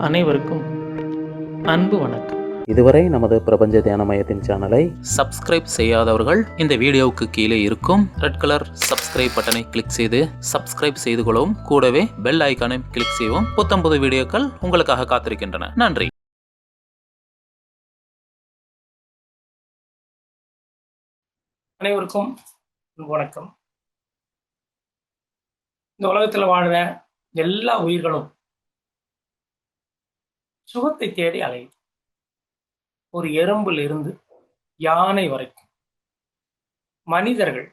அனைவருக்கும் அன்பு வணக்கம். இதுவரை நமது பிரபஞ்ச தியான மையத்தின் சேனலை சப்ஸ்கிரைப் செய்யாதவர்கள் இந்த வீடியோவுக்கு கீழே இருக்கும் ரெட் கலர் சப்ஸ்கிரைப் பட்டனை கிளிக் செய்து சப்ஸ்கிரைப் செய்து கொள்ளவும், கூடவே பெல் ஐக்கானை கிளிக் செய்யவும். புத்தம்புது வீடியோக்கள் உங்களுக்காக காத்திருக்கின்றன. நன்றி. அனைவருக்கும் வணக்கம். இந்த உலகத்துல வாழ்ற எல்லா உயிர்களும் சுகத்தை தேடி அலையுது. ஒரு எறும்பில் இருந்து யானை வரைக்கும், மனிதர்கள்,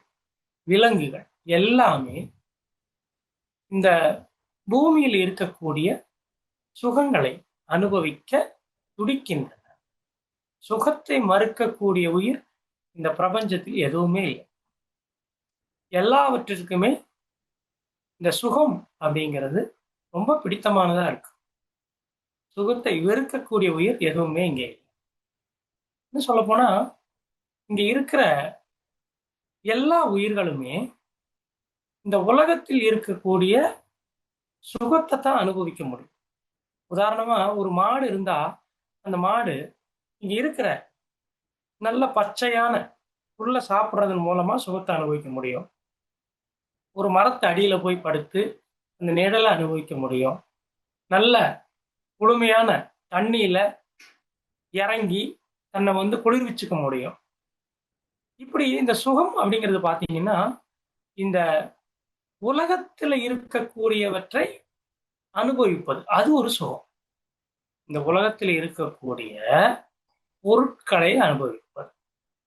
விலங்குகள் எல்லாமே இந்த பூமியில் இருக்கக்கூடிய சுகங்களை அனுபவிக்க துடிக்கின்றன. சுகத்தை மறுக்கக்கூடிய உயிர் இந்த பிரபஞ்சத்தில் எதுவுமே இல்லை. எல்லாவற்றிற்குமே இந்த சுகம் அப்படிங்கிறது ரொம்ப பிடித்தமானதா இருக்கு. சுகத்தை வெறுக்கக்கூடிய உயிர் எதுவுமே இங்கே இல்லை. இன்னும் சொல்ல போனா, இங்க இருக்கிற எல்லா உயிர்களுமே இந்த உலகத்தில் இருக்கக்கூடிய சுகத்தை தான் அனுபவிக்க முடியும். உதாரணமா, ஒரு மாடு இருந்தா அந்த மாடு இங்க இருக்கிற நல்ல பச்சையான புல்ல சாப்பிட்றதன் மூலமா சுகத்தை அனுபவிக்க முடியும். ஒரு மரத்து அடியில போய் படுத்து அந்த நிழலை அனுபவிக்க முடியும். நல்ல குளுமையான தண்ணியில இறங்கி தன்னை குளிர்விச்சுக்க முடியும். இப்படி இந்த சுகம் அப்படிங்கிறது பார்த்தீங்கன்னா, இந்த உலகத்துல இருக்கக்கூடியவற்றை அனுபவிப்பது, அது ஒரு சுகம். இந்த உலகத்தில் இருக்கக்கூடிய பொருட்களை அனுபவிப்பது.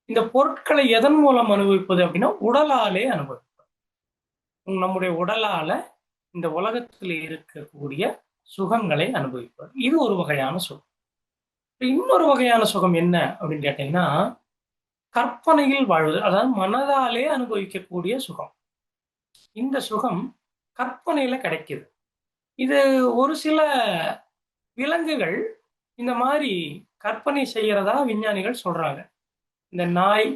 இந்த பொருட்களை எதன் மூலம் அனுபவிப்பது அப்படின்னா, உடலாலே அனுபவிப்பது. நம்முடைய உடலால இந்த உலகத்தில் இருக்கக்கூடிய சுகங்களை அனுபவிப்பது, இது ஒரு வகையான சுகம். இன்னொரு வகையான சுகம் என்ன அப்படின்னு கேட்டீங்கன்னா, கற்பனையில் வாழ்வது, அதாவது மனதாலே அனுபவிக்கக்கூடிய சுகம். இந்த சுகம் கற்பனையில கிடைக்குது. இது ஒரு சில விலங்குகள் இந்த மாதிரி கற்பனை செய்யறதா விஞ்ஞானிகள் சொல்றாங்க. இந்த நாய்,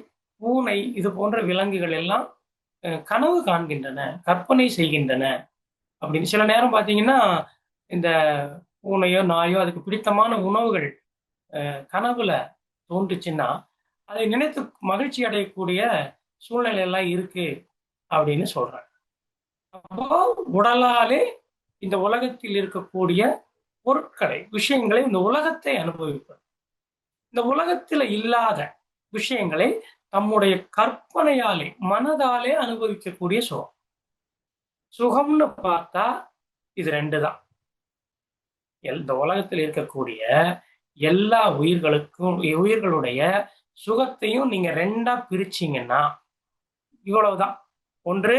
பூனை இது போன்ற விலங்குகள் எல்லாம் கனவு காண்கின்றன, கற்பனை செய்கின்றன அப்படின்னு. சில நேரம் பார்த்தீங்கன்னா, இந்த பூனையோ நாயோ அதுக்கு பிடித்தமான உணவுகள் கனவுல தோன்றுச்சுன்னா, அதை நினைத்து மகிழ்ச்சி அடையக்கூடிய சூழ்நிலை எல்லாம் இருக்கு அப்படின்னு சொல்றாங்க. அப்போ உடலாலே இந்த உலகத்தில் இருக்கக்கூடிய பொருட்களை, விஷயங்களை, இந்த உலகத்தை அனுபவிப்பது. இந்த உலகத்துல இல்லாத விஷயங்களை தம்முடைய கற்பனையாலே, மனதாலே அனுபவிக்கக்கூடிய சுகம். சுகம்னு பார்த்தா இது ரெண்டு தான். இந்த உலகத்தில் இருக்கக்கூடிய எல்லா உயிர்களுடைய சுகத்தையும் நீங்க ரெண்டா பிரிச்சீங்கன்னா இவ்வளவுதான். ஒன்று,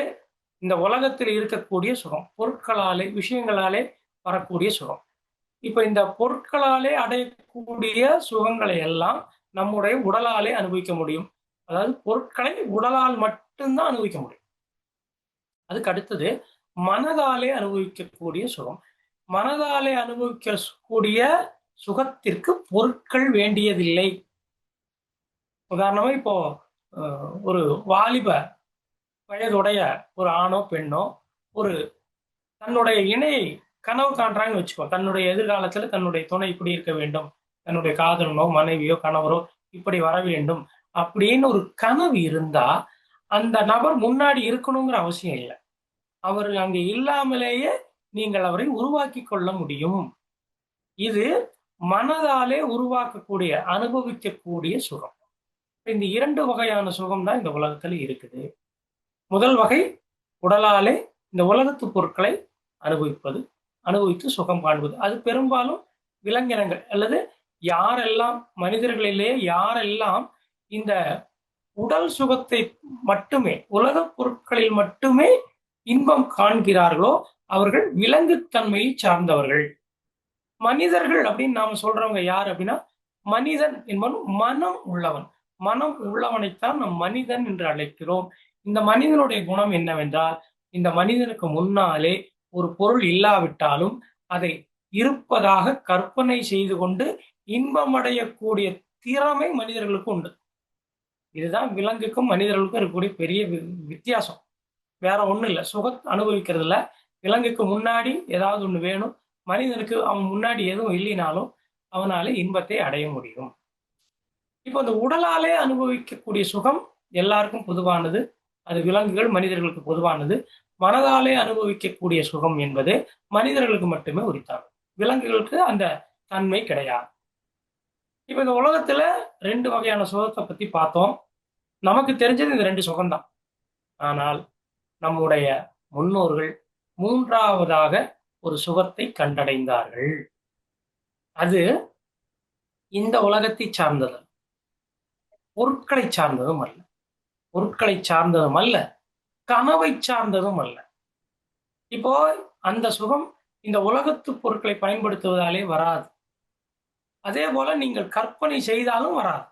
இந்த உலகத்தில் இருக்கக்கூடிய சுகம், பொருட்களாலே, விஷயங்களாலே வரக்கூடிய சுகம். இப்ப இந்த பொருட்களாலே அடையக்கூடிய சுகங்களை எல்லாம் நம்முடைய உடலாலே அனுபவிக்க முடியும். அதாவது பொருட்களை உடலால் மட்டும்தான் அனுபவிக்க முடியும். அதுக்கு அடுத்தது மனதாலே அனுபவிக்கக்கூடிய சுகம். மனதாலே அனுபவிக்கக்கூடிய சுகத்திற்கு பொருட்கள் வேண்டியதில்லை. உதாரணமா, இப்போ ஒரு வாலிப வயதுடைய ஒரு ஆணோ பெண்ணோ ஒரு தன்னுடைய இணையை கனவு காண்றாங்கன்னு வச்சுக்கோ. தன்னுடைய எதிர்காலத்துல தன்னுடைய துணை இப்படி இருக்க வேண்டும், தன்னுடைய காதலனோ மனைவியோ கணவரோ இப்படி வர வேண்டும் அப்படின்னு ஒரு கனவு இருந்தா, அந்த நபர் முன்னாடி இருக்கணுங்கிற அவசியம் இல்லை. அவர் அங்கே இல்லாமலேயே நீங்கள் அவரை உருவாக்கி கொள்ள முடியும். இது மனதாலே உருவாக்கக்கூடிய, அனுபவிக்கக்கூடிய சுகம். இந்த இரண்டு வகையான சுகம் தான் இந்த உலகத்துல இருக்குது. முதல் வகை, உடலாலே இந்த உலகத்து பொருட்களை அனுபவித்து சுகம் காண்பது. அது பெரும்பாலும் விலங்கினங்கள் அல்லது யாரெல்லாம், மனிதர்களிலே யாரெல்லாம் இந்த உடல் சுகத்தை மட்டுமே, உலக பொருட்களில் மட்டுமே இன்பம் காண்கிறார்களோ அவர்கள் விலங்குத்தன்மையை சார்ந்தவர்கள். மனிதர்கள் அப்படின்னு நாம சொல்றவங்க யார் அப்படின்னா, மனிதன் என்பவன் மனம் உள்ளவன். மனம் உள்ளவனைத்தான் நாம் மனிதன் என்று அழைக்கிறோம். இந்த மனிதனுடைய குணம் என்னவென்றால், இந்த மனிதனுக்கு முன்னாலே ஒரு பொருள் இல்லாவிட்டாலும் அதை இருப்பதாக கற்பனை செய்து கொண்டு இன்பமடையக்கூடிய திறமை மனிதர்களுக்கு உண்டு. இதுதான் விலங்குக்கும் மனிதர்களுக்கும் இருக்கக்கூடிய பெரிய வித்தியாசம். வேற ஒண்ணும் இல்லை. சுகம் அனுபவிக்கிறதுல விலங்குக்கு முன்னாடி ஏதாவது ஒண்ணு வேணும், மனிதனுக்கு அவன் முன்னாடி எதுவும் இல்லைனாலும் அவனால இன்பத்தை அடைய முடியும். இப்போ இந்த உடலாலே அனுபவிக்கக்கூடிய சுகம் எல்லாருக்கும் பொதுவானது. அது விலங்குகள், மனிதர்களுக்கு பொதுவானது. மனதாலே அனுபவிக்கக்கூடிய சுகம் என்பது மனிதர்களுக்கு மட்டுமே உரித்தானது. விலங்குகளுக்கு அந்த தன்மை கிடையாது. இப்ப இந்த உலகத்துல 2 வகையான சுகத்தை பத்தி பார்த்தோம். நமக்கு தெரிஞ்சது இந்த 2 சுகம்தான். ஆனால் நம்முடைய முன்னோர்கள் 3வதாக ஒரு சுகத்தை கண்டடைந்தார்கள். அது இந்த உலகத்தை சார்ந்தது. பொருட்களை சார்ந்ததும் அல்ல. பொருட்களை சார்ந்ததும் அல்ல. கனவை சார்ந்ததும் அல்ல. இப்போ அந்த சுகம் இந்த உலகத்து பொருட்களை பயன்படுத்துவதாலே வராது. அதே போல நீங்கள் கற்பனை செய்தாலும் வராது.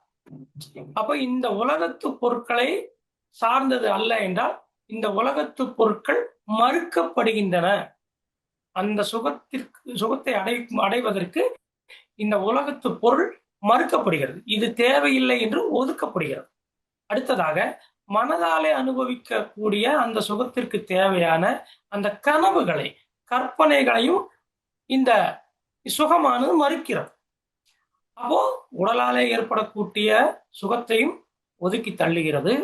அப்ப இந்த உலகத்து பொருட்களை சார்ந்தது அல்ல என்றால் இந்த உலகத்து பொருட்கள் மறுக்கப்படுகின்றன. அந்த சுகத்தை அடைவதற்கு இந்த உலகத்து பொருள் மறுக்கப்படுகிறது. இது தேவையில்லை என்று ஒதுக்கப்படுகிறது. அடுத்ததாக மனதாலே அனுபவிக்கக்கூடிய அந்த சுகத்திற்கு தேவையான அந்த கனவுகளை, கற்பனைகளையும் இந்த சுகமானது மறுக்கிறது. அப்போ உடலாலே ஏற்படக்கூடிய சுகத்தையும் ஒதுக்கி தள்ளுகிறது,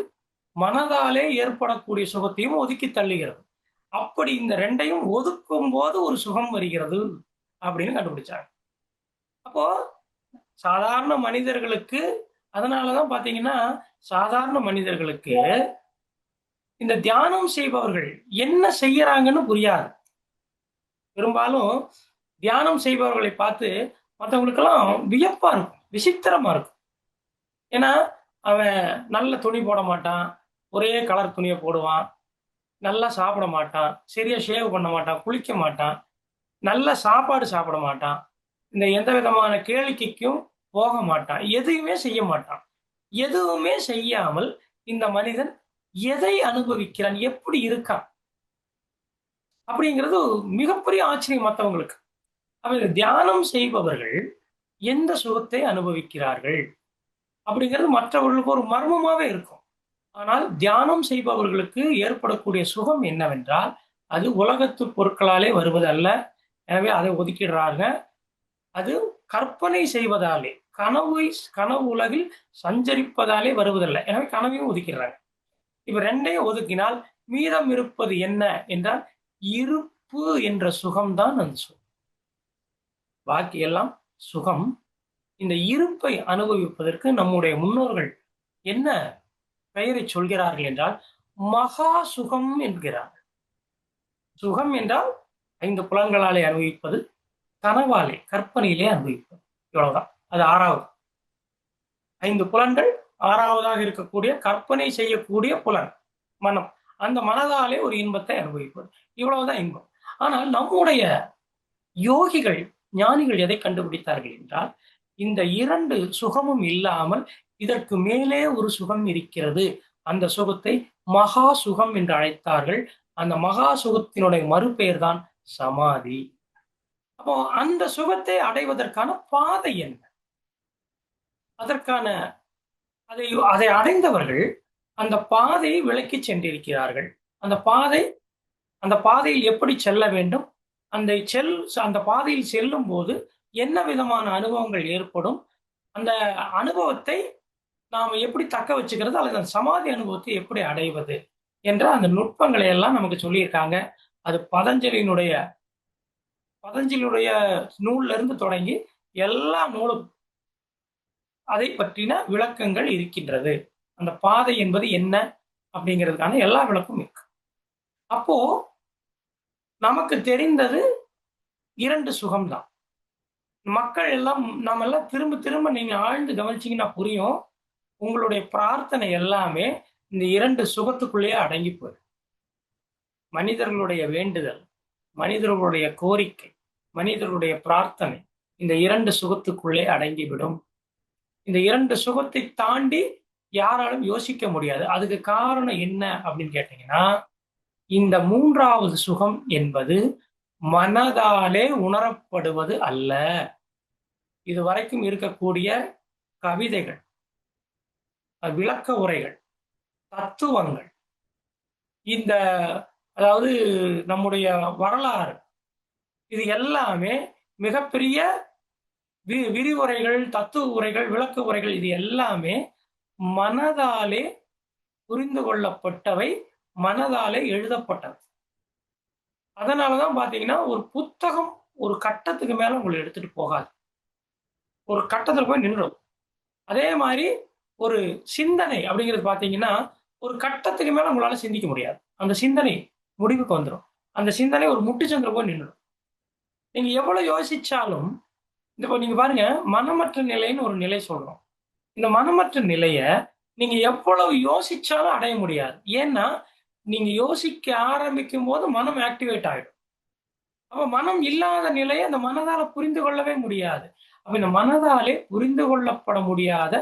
மனதாலே ஏற்படக்கூடிய சுகத்தையும் ஒதுக்கி தள்ளுகிறது. அப்படி இந்த 2யும் ஒதுக்கும் போது ஒரு சுகம் வருகிறது அப்படின்னு கண்டுபிடிச்சாங்க. அப்போ சாதாரண மனிதர்களுக்கு, அதனாலதான் பாத்தீங்கன்னா சாதாரண மனிதர்களுக்கு இந்த தியானம் செய்பவர்கள் என்ன செய்யறாங்கன்னு புரியாது. பெரும்பாலும் தியானம் செய்பவர்களை பார்த்து மற்றவங்களுக்கெல்லாம் வியப்பா இருக்கும், விசித்திரமா இருக்கும். ஏன்னா அவன் நல்ல துணி போட மாட்டான், ஒரே கலர் துணியை போடுவான், நல்லா சாப்பிட மாட்டான், சரியா ஷேவ் பண்ண மாட்டான், குளிக்க மாட்டான், நல்ல சாப்பாடு சாப்பிட மாட்டான், இந்த எந்த விதமான கேளிக்கைக்கும் போக மாட்டான், எதையுமே செய்ய மாட்டான். எதுவுமே செய்யாமல் இந்த மனிதன் எதை அனுபவிக்கிறான், எப்படி இருக்கான் அப்படிங்கிறது மிகப்பெரிய ஆச்சரியம் மற்றவங்களுக்கு. அவர்கள் தியானம் செய்பவர்கள் எந்த சுகத்தை அனுபவிக்கிறார்கள் அப்படிங்கிறது மற்றவர்களுக்கு ஒரு மர்மமாவே இருக்கும். ஆனால் தியானம் செய்பவர்களுக்கு ஏற்படக்கூடிய சுகம் என்னவென்றால் அது உலகத்து பொருட்களாலே வருவது அல்ல. எனவே அதை ஒதுக்கிடுறாங்க. அது கற்பனை செய்வதாலே, கனவு உலகில் சஞ்சரிப்பதாலே வருவதல்ல. எனவே கனவையும் ஒதுக்கிடுறாங்க. இப்ப 2யும் ஒதுக்கினால் மீதம் இருப்பது என்ன என்றால் இருப்பு என்ற சுகம்தான் அந்த சுகம். பாக்கி எல்லாம் சுகம். இந்த இருப்பை அனுபவிப்பதற்கு நம்முடைய முன்னோர்கள் என்ன பெயரை சொல்கிறார்கள் என்றால் மகா சுகம் என்கிறார்கள். சுகம் என்றால் 5 புலன்களாலே அனுபவிப்பது, கனவாலே, கற்பனையிலே அனுபவிப்பது. இவ்வளவுதான். அது 6வது. 5 புலன்கள், 6வதாக இருக்கக்கூடிய கற்பனை செய்யக்கூடிய புலன் மனம். அந்த மனதாலே ஒரு இன்பத்தை அனுபவிப்பது. இவ்வளவுதான் இன்பம். ஆனால் நம்முடைய யோகிகள், ஞானிகள் எதை கண்டுபிடித்தார்கள் என்றால் இந்த 2 சுகமும் இல்லாமல் இதற்கு மேலே ஒரு சுகம் இருக்கிறது. அந்த சுகத்தை மகா சுகம் என்று அழைத்தார்கள். அந்த மகா சுகத்தினுடைய மறுபெயர் தான் சமாதி. அப்போ அந்த சுகத்தை அடைவதற்கான பாதை என்ன? அதற்கான அதை அடைந்தவர்கள் அந்த பாதையை விளக்கி சென்றிருக்கிறார்கள். அந்த பாதையில் எப்படி செல்ல வேண்டும், அந்த பாதையில் செல்லும் போது என்ன விதமான அனுபவங்கள் ஏற்படும், அந்த அனுபவத்தை நாம எப்படி தக்க வச்சுக்கிறது, அல்லது அந்த சமாதி அனுபவத்தை எப்படி அடைவது என்ற அந்த நுட்பங்களை எல்லாம் நமக்கு சொல்லியிருக்காங்க. அது பதஞ்சலியினுடைய நூல்ல இருந்து தொடங்கி எல்லா நூலும் அதை பற்றின விளக்கங்கள் இருக்கின்றது. அந்த பாதை என்பது என்ன அப்படிங்கிறதுக்கான எல்லா விளக்கமும் இருக்கு. அப்போ நமக்கு தெரிந்தது 2 சுகம்தான். மக்கள் எல்லாம், நாம எல்லாம் திரும்ப திரும்ப நீங்க ஆழ்ந்து கவனிச்சீங்கன்னா புரியும், உங்களுடைய பிரார்த்தனை எல்லாமே இந்த 2 சுகத்துக்குள்ளேயே அடங்கி போயிடும். மனிதர்களுடைய வேண்டுதல், மனிதர்களுடைய கோரிக்கை, மனிதர்களுடைய பிரார்த்தனை இந்த 2 சுகத்துக்குள்ளே அடங்கிவிடும். இந்த 2 சுகத்தை தாண்டி யாராலும் யோசிக்க முடியாது. அதுக்கு காரணம் என்ன அப்படின்னு கேட்டீங்கன்னா, இந்த 3வது சுகம் என்பது மனதாலே உணரப்படுவது அல்ல. இதுவரைக்கும் இருக்கக்கூடிய கவிதைகள், விளக்க உரைகள், தத்துவங்கள், அதாவது நம்முடைய வரலாறு, இது எல்லாமே மிகப்பெரிய விரிவுரைகள், தத்துவ உரைகள், விளக்க உரைகள், இது எல்லாமே மனதாலே புரிந்து கொள்ளப்பட்டவை, மனதாலே எழுதப்பட்டவை. அதனாலதான் பாத்தீங்கன்னா ஒரு புத்தகம் ஒரு கட்டத்துக்கு மேல உங்களை எடுத்துட்டு போகாது. ஒரு கட்டத்துல போய் நின்றும். அதே மாதிரி ஒரு சிந்தனை அப்படிங்கிறது பாத்தீங்கன்னா ஒரு கட்டத்துக்கு மேல உங்களால சிந்திக்க முடியாது. அந்த சிந்தனை முடிவுக்கு வந்துடும். அந்த சிந்தனை ஒரு முட்டுச்சந்தில போய் நின்றுடும். நீங்க எவ்வளவு யோசிச்சாலும் இப்போ நீங்க பாருங்க, மனமற்ற நிலைன்னு ஒரு நிலை சொல்றோம். இந்த மனமற்ற நிலைய நீங்க எவ்வளவு யோசிச்சாலும் அடைய முடியாது. ஏன்னா, நீங்க யோசிக்க ஆரம்பிக்கும்போது மனம் ஆக்டிவேட் ஆயிடும். அப்ப மனம் இல்லாத நிலையை அந்த மனதால புரிந்து கொள்ளவே முடியாது. அப்ப இந்த மனதாலே புரிந்து கொள்ளப்பட முடியாத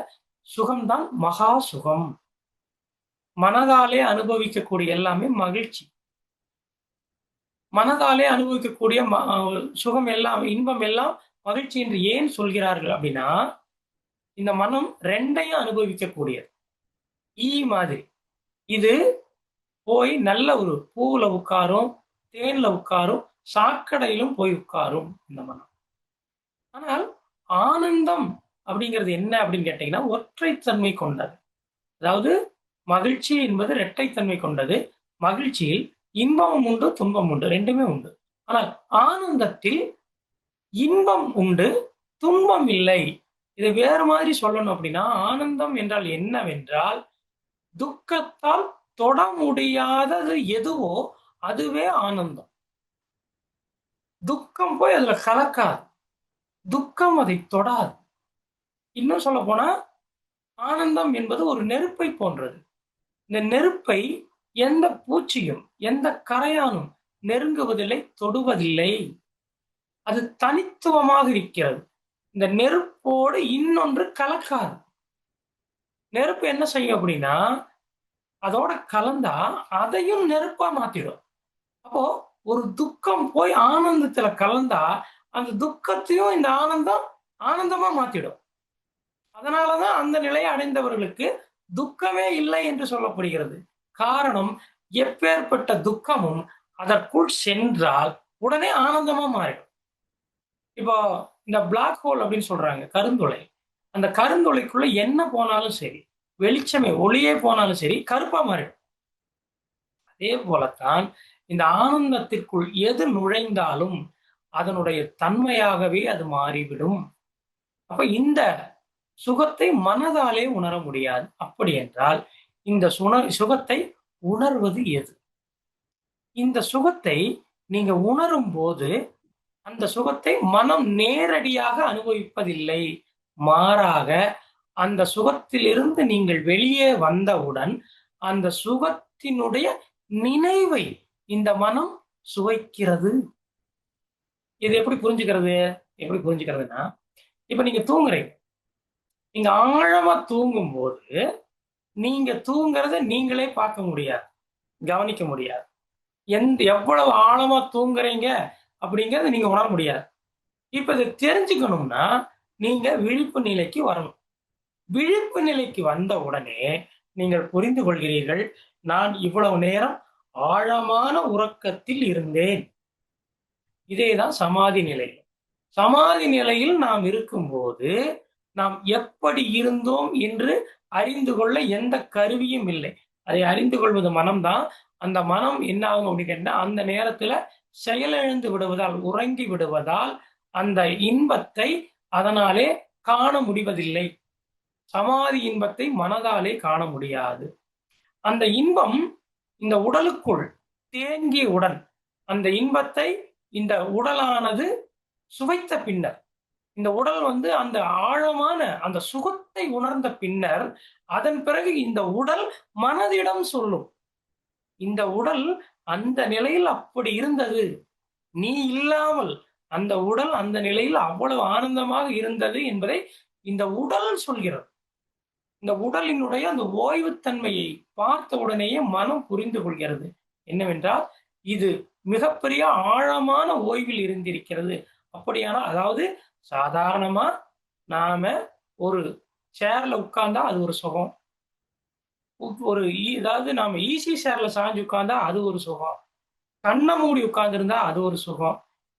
சுகம்தான் மகா சுகம். மனதாலே அனுபவிக்கக்கூடிய எல்லாமே மகிழ்ச்சி. மனதாலே அனுபவிக்கக்கூடிய சுகம் எல்லாம், இன்பம் எல்லாம் மகிழ்ச்சி என்று ஏன் சொல்கிறார்கள் அப்படின்னா, இந்த மனம் 2யும் அனுபவிக்கக்கூடியது. மாதிரி. இது போய் நல்ல ஒரு பூவுல உட்காரும், தேன்ல உட்காரும், சாக்கடையிலும் போய் உட்காரும் இந்த மனம். ஆனால் ஆனந்தம் அப்படிங்கிறது என்ன அப்படின்னு கேட்டீங்கன்னா, ஒற்றைத்தன்மை கொண்டது. அதாவது மகிழ்ச்சி என்பது இரட்டைத்தன்மை கொண்டது. மகிழ்ச்சியில் இன்பமும் உண்டு, துன்பம் உண்டு, 2மே உண்டு. ஆனால் ஆனந்தத்தில் இன்பம் உண்டு, துன்பம் இல்லை. இதை வேறு மாதிரி சொல்லணும் அப்படின்னா, ஆனந்தம் என்றால் என்னவென்றால், துக்கத்தால் தொட முடியாதது எதுவோ அதுவே ஆனந்தம். துக்கம் போய் அதுல கலக்காது. துக்கம் அதை தொடாது. இன்னும் சொல்ல போனா, ஆனந்தம் என்பது ஒரு நெருப்பை போன்றது. இந்த நெருப்பை எந்த பூச்சியும், எந்த கரையானும் நெருங்குவதில்லை, தொடுவதில்லை. அது தனித்துவமாக இருக்கிறது. இந்த நெருப்போடு இன்னொன்று கலக்காது. நெருப்பு என்ன செய்யும் அப்படின்னா, அதோட கலந்தா அதையும் நெருப்பா மாத்திடும். அப்போ ஒரு துக்கம் போய் ஆனந்தத்துல கலந்தா அந்த துக்கத்தையும் இந்த ஆனந்தம் ஆனந்தமா மாத்திடும். அதனாலதான் அந்த நிலையை அடைந்தவர்களுக்கு துக்கமே இல்லை என்று சொல்லப்படுகிறது. காரணம், எப்பேற்பட்ட துக்கமும் அதற்குள் சென்றால் உடனே ஆனந்தமா மாறிடும். இப்போ இந்த பிளாக் ஹோல் அப்படின்னு சொல்றாங்க, கருந்துளை. அந்த கருந்துளைக்குள்ள என்ன போனாலும் சரி, வெளிச்சமே ஒளியே போனாலும் சரி, கருப்பா மாறிடும். அதே போலத்தான் இந்த ஆனந்தத்திற்குள் எது நுழைந்தாலும் அதனுடைய தன்மையாகவே அது மாறிவிடும். அப்ப இந்த சுகத்தை மனதாலே உணர முடியாது. அப்படி என்றால் இந்த சுகத்தை உணர்வது எது? இந்த சுகத்தை நீங்க உணரும் போது அந்த சுகத்தை மனம் நேரடியாக அனுபவிப்பதில்லை. மாறாக அந்த சுகத்திலிருந்து நீங்கள் வெளியே வந்தவுடன் அந்த சுகத்தினுடைய நினைவை இந்த மனம் சுவைக்கிறது. இது எப்படி புரிஞ்சுக்கிறதுனா, இப்ப நீங்க தூங்குறீங்க. நீங்க ஆழமா தூங்கும் போது நீங்க தூங்குறத நீங்களே பார்க்க முடியாது, கவனிக்க முடியாது. எவ்வளவு ஆழமா தூங்குறீங்க அப்படிங்கறத நீங்க உணர முடியாது. இப்ப இதை தெரிஞ்சுக்கணும்னா நீங்க விழிப்பு நிலைக்கு வரணும். விழிப்பு நிலைக்கு வந்த உடனே நீங்கள் புரிந்து கொள்கிறீர்கள், நான் இவ்வளவு நேரம் ஆழமான உறக்கத்தில் இருந்தேன். இதேதான் சமாதி நிலை. சமாதி நிலையில் நாம் இருக்கும்போது நாம் எப்படி இருந்தோம் என்று அறிந்து கொள்ள எந்த கருவியும் இல்லை. அதை அறிந்து கொள்வது மனம்தான். அந்த மனம் என்ன ஆகும் அப்படின்னு கேட்டா, அந்த நேரத்துல செயலிழந்து விடுவதால், உறங்கி விடுவதால் அந்த இன்பத்தை அதனாலே காண முடிவதில்லை. சமாதி இன்பத்தை மனதாலே காண முடியாது. அந்த இன்பம் இந்த உடலுக்குள் தேங்கியவுடன் அந்த இன்பத்தை இந்த உடலானது சுவைத்த பின்னர், இந்த உடல் அந்த ஆழமான அந்த சுகத்தை உணர்ந்த பின்னர், அதன் பிறகு இந்த உடல் மனதிடம் சொல்லும், இந்த உடல் அந்த நிலையில் அப்படி இருந்தது, நீ இல்லாமல் அந்த உடல் அந்த நிலையில் அவ்வளவு ஆனந்தமாக இருந்தது என்பதை இந்த உடல் சொல்கிறது. இந்த உடலினுடைய அந்த ஓய்வுத்தன்மையை பார்த்த உடனேயே மனம் புரிந்து கொள்கிறது என்னவென்றால், இது மிகப்பெரிய ஆழமான ஓய்வில் இருந்திருக்கிறது. அப்படியானா, அதாவது சாதாரணமா நாம ஒரு சேர்ல உட்கார்ந்தா அது ஒரு சுகம். அதாவது நாம ஈஸி சேர்ல சாஞ்சு உட்கார்ந்தா அது ஒரு சுகம். கண்ணை மூடி உட்கார்ந்திருந்தா அது ஒரு சுகம்.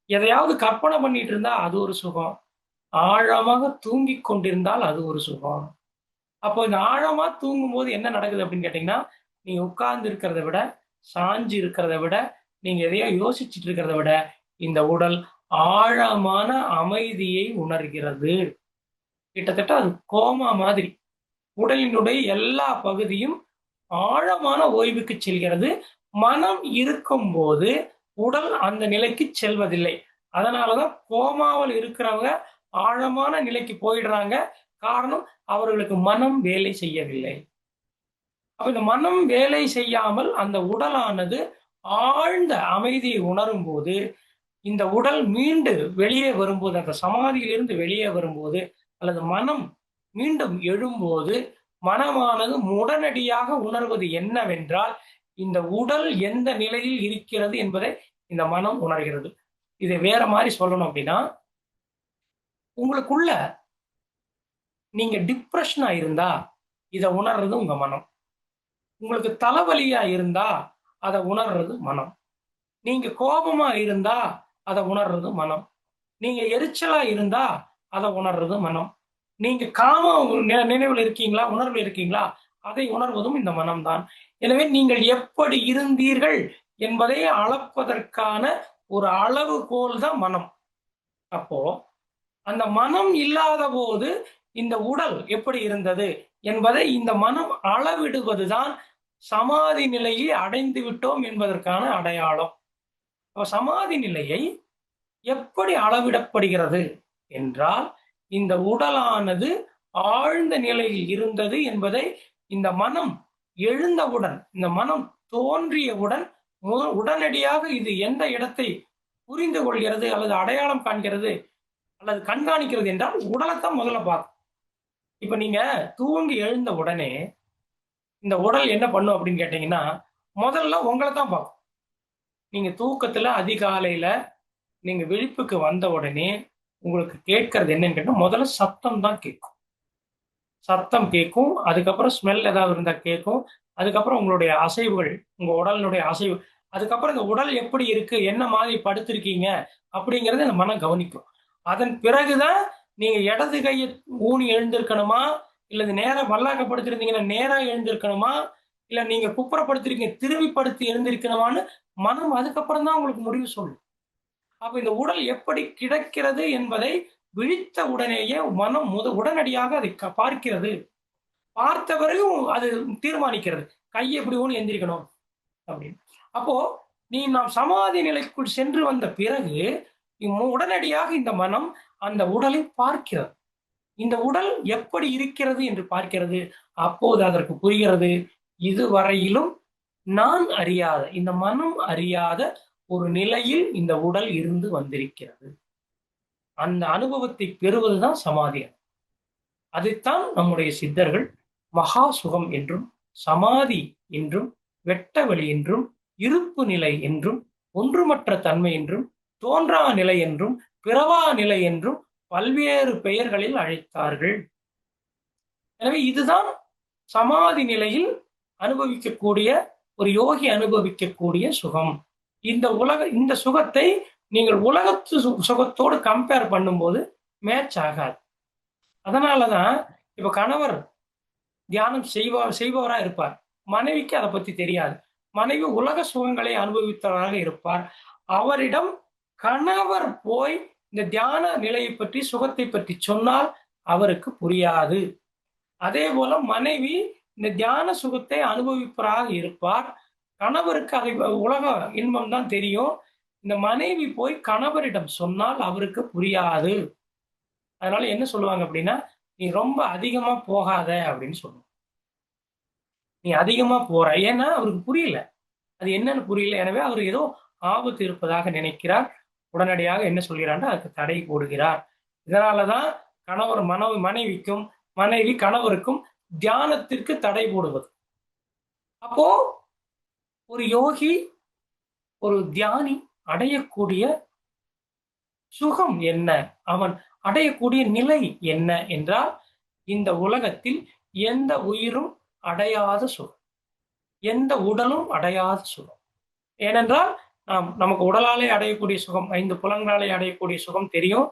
எதையாவது கற்பனை பண்ணிட்டு இருந்தா அது ஒரு சுகம். ஆழமாக தூங்கிக் கொண்டிருந்தால் அது ஒரு சுகம். அப்போ இந்த ஆழமா தூங்கும்போது என்ன நடக்குது அப்படின்னு கேட்டீங்கன்னா, நீங்க உட்கார்ந்து இருக்கிறத விட, சாஞ்சு இருக்கிறத விட, நீங்க எதையோ யோசிச்சுட்டு இருக்கிறத விட, இந்த உடல் ஆழமான அமைதியை உணர்கிறது. கிட்டத்தட்ட அது கோமா மாதிரி. உடலினுடைய எல்லா பகுதியும் ஆழமான ஓய்வுக்கு செல்கிறது. மனம் இருக்கும்போது உடல் அந்த நிலைக்கு செல்வதில்லை. அதனாலதான் கோமாவில் இருக்கிறவங்க ஆழமான நிலைக்கு போயிடுறாங்க. காரணம் அவர்களுக்கு மனம் வேலை செய்யவில்லை. அப்ப இந்த மனம் வேலை செய்யாமல் அந்த உடலானது ஆழ்ந்த அமைதியை உணரும் போது, இந்த உடல் மீண்டு வெளியே வரும்போது, அந்த சமாதியிலிருந்து வெளியே வரும்போது, அல்லது மனம் மீண்டும் எழும்போது, மனமானது உடனடியாக உணர்வது என்னவென்றால், இந்த உடல் எந்த நிலையில் இருக்கிறது என்பதை இந்த மனம் உணர்கிறது. இதை வேற மாரி சொல்லணும் அப்படின்னா, உங்களுக்குள்ள நீங்க டிப்ரஷனா இருந்தா, இத உணர்றது உங்க மனம். உங்களுக்கு தலைவலியா இருந்தா, அத உணர்றது மனம். நீங்க கோபமா இருந்தா, அத உணர்றது மனம். நீங்க எரிச்சலா இருந்தா, அத உணர்றது மனம். நீங்க காம நினைவுல இருக்கீங்களா? உணர்வுல இருக்கீங்களா? அதை உணர்வதும் இந்த மனம்தான். எனவே நீங்கள் எப்படி இருந்தீர்கள் என்பதை அளப்பதற்கான ஒரு அளவுகோல் தான் மனம். அப்போ அந்த மனம் இல்லாதபோது இந்த உடல் எப்படி இருந்தது என்பதை இந்த மனம் அளவிடுவதுதான் சமாதி நிலையை அடைந்து விட்டோம் என்பதற்கான அடையாளம். அப்ப சமாதி நிலையை எப்படி அளவிடப்படுகிறது என்றால், இந்த உடலானது ஆழ்ந்த நிலையில் இருந்தது என்பதை இந்த மனம் எழுந்தவுடன், இந்த மனம் தோன்றியவுடன் உடனடியாக இது எந்த இடத்தை புரிந்து கொள்கிறது அல்லது அடையாளம் காண்கிறது அல்லது கண்காணிக்கிறது என்றால் உடலைத்தான் முதல்ல பார்க்கும். இப்ப நீங்க தூங்கி எழுந்த உடனே இந்த உடல் என்ன பண்ணும் அப்படின்னு கேட்டீங்கன்னா, முதல்ல உங்கள தான் பார்க்கும். நீங்க தூக்கத்துல அதிகாலையில நீங்க விழிப்புக்கு வந்த உடனே உங்களுக்கு கேட்கறது என்னன்னு கேட்டா, முதல்ல சத்தம் தான் கேட்கும். சத்தம் கேட்கும். அதுக்கப்புறம் ஸ்மெல் ஏதாவது இருந்தா கேட்கும். அதுக்கப்புறம் உங்களுடைய அசைவுகள், உங்க உடலினுடைய அசைவு. அதுக்கப்புறம் இந்த உடல் எப்படி இருக்கு? என்ன மாதிரி படுத்திருக்கீங்க? அப்படிங்கிறத இந்த மனம் கவனிக்கும். அதன் பிறகுதான் நீங்க இடது கைய ஊனி எழுந்திருக்கணுமா? இல்ல நேரா மல்லாக்க படுத்திருந்தீங்கன்னா நேரா எழுந்திருக்கணுமா? இல்ல நீங்க குப்புற படுத்திருக்கீங்க திரும்பி படுத்து எழுந்திருக்கணுமான்னு மனம் அதுக்கப்புறம் தான் உங்களுக்கு முடிவு சொல்லும். அப்ப இந்த உடல் எப்படி கிடக்கிறது என்பதை விழித்த உடனேயே மனம் உடனடியாக அதை பார்க்கிறது. பார்த்த பிறகும் அது தீர்மானிக்கிறது. கை எப்படி ஊனி எந்திரிக்கணும் அப்படின்னு. அப்போ நாம் சமாதி நிலைக்குள் சென்று வந்த பிறகு உடனடியாக இந்த மனம் அந்த உடலை பார்க்கிறது. இந்த உடல் எப்படி இருக்கிறது என்று பார்க்கிறது. அப்போது அதற்கு புரிகிறது, இதுவரையிலும் நான் அறியாத, இந்த மனம் அறியாத ஒரு நிலையில் இந்த உடல் இருந்து வந்திருக்கிறது. அந்த அனுபவத்தை பெறுவதுதான் சமாதி. அதைத்தான் நம்முடைய சித்தர்கள் மகா சுகம் என்றும், சமாதி என்றும், வெட்ட வெளி என்றும், இருப்பு நிலை என்றும், ஒன்றுமற்ற தன்மை என்றும், தோன்றா நிலை என்றும், பிறவா நிலை என்றும் பல்வேறு பெயர்களில் அழைத்தார்கள். எனவே இதுதான் சமாதி நிலையில் அனுபவிக்கக்கூடிய ஒரு யோகி அனுபவிக்கக்கூடிய சுகம். இந்த சுகத்தை நீங்கள் உலகத்து சுகத்தோடு கம்பேர் பண்ணும்போது மேட்ச் ஆகாது. அதனாலதான் இப்ப கணவர் தியானம் செய்பவரா இருப்பார். மனைவிக்கு அதை பத்தி தெரியாது. மனைவி உலக சுகங்களை அனுபவித்தவராக இருப்பார். அவரிடம் கணவர் போய் இந்த தியான நிலையை பற்றி சுகத்தை பற்றி சொன்னால் அவருக்கு புரியாது. அதே போல மனைவி இந்த தியான சுகத்தை அனுபவிப்பவராக இருப்பார். கணவருக்கு அதை உலக இன்பம் தான் தெரியும். இந்த மனைவி போய் கணவரிடம் சொன்னால் அவருக்கு புரியாது. அதனால என்ன சொல்லுவாங்க அப்படின்னா, நீ ரொம்ப அதிகமா போகாத அப்படின்னு சொல்லுவாங்க. நீ அதிகமா போற. ஏன்னா அவருக்கு புரியல. அது என்னன்னு புரியல. எனவே அவர் ஏதோ ஆபத்து இருப்பதாக நினைக்கிறார். உடனடியாக என்ன சொல்கிறார், அதுக்கு தடை போடுகிறார். இதனாலதான் கணவர் மனைவிக்கும், மனைவி கணவருக்கும் தியானத்திற்கு தடை போடுவது. அப்போ ஒரு யோகி, ஒரு தியானி அடையக்கூடிய சுகம் என்ன, அவன் அடையக்கூடிய நிலை என்ன என்றால், இந்த உலகத்தில் எந்த உயிரும் அடையாத சுகம், எந்த உடலும் அடையாத சுகம். ஏனென்றால் நமக்கு உடலாலே அடையக்கூடிய சுகம், 5 புலன்களாலே அடையக்கூடிய சுகம் தெரியும்.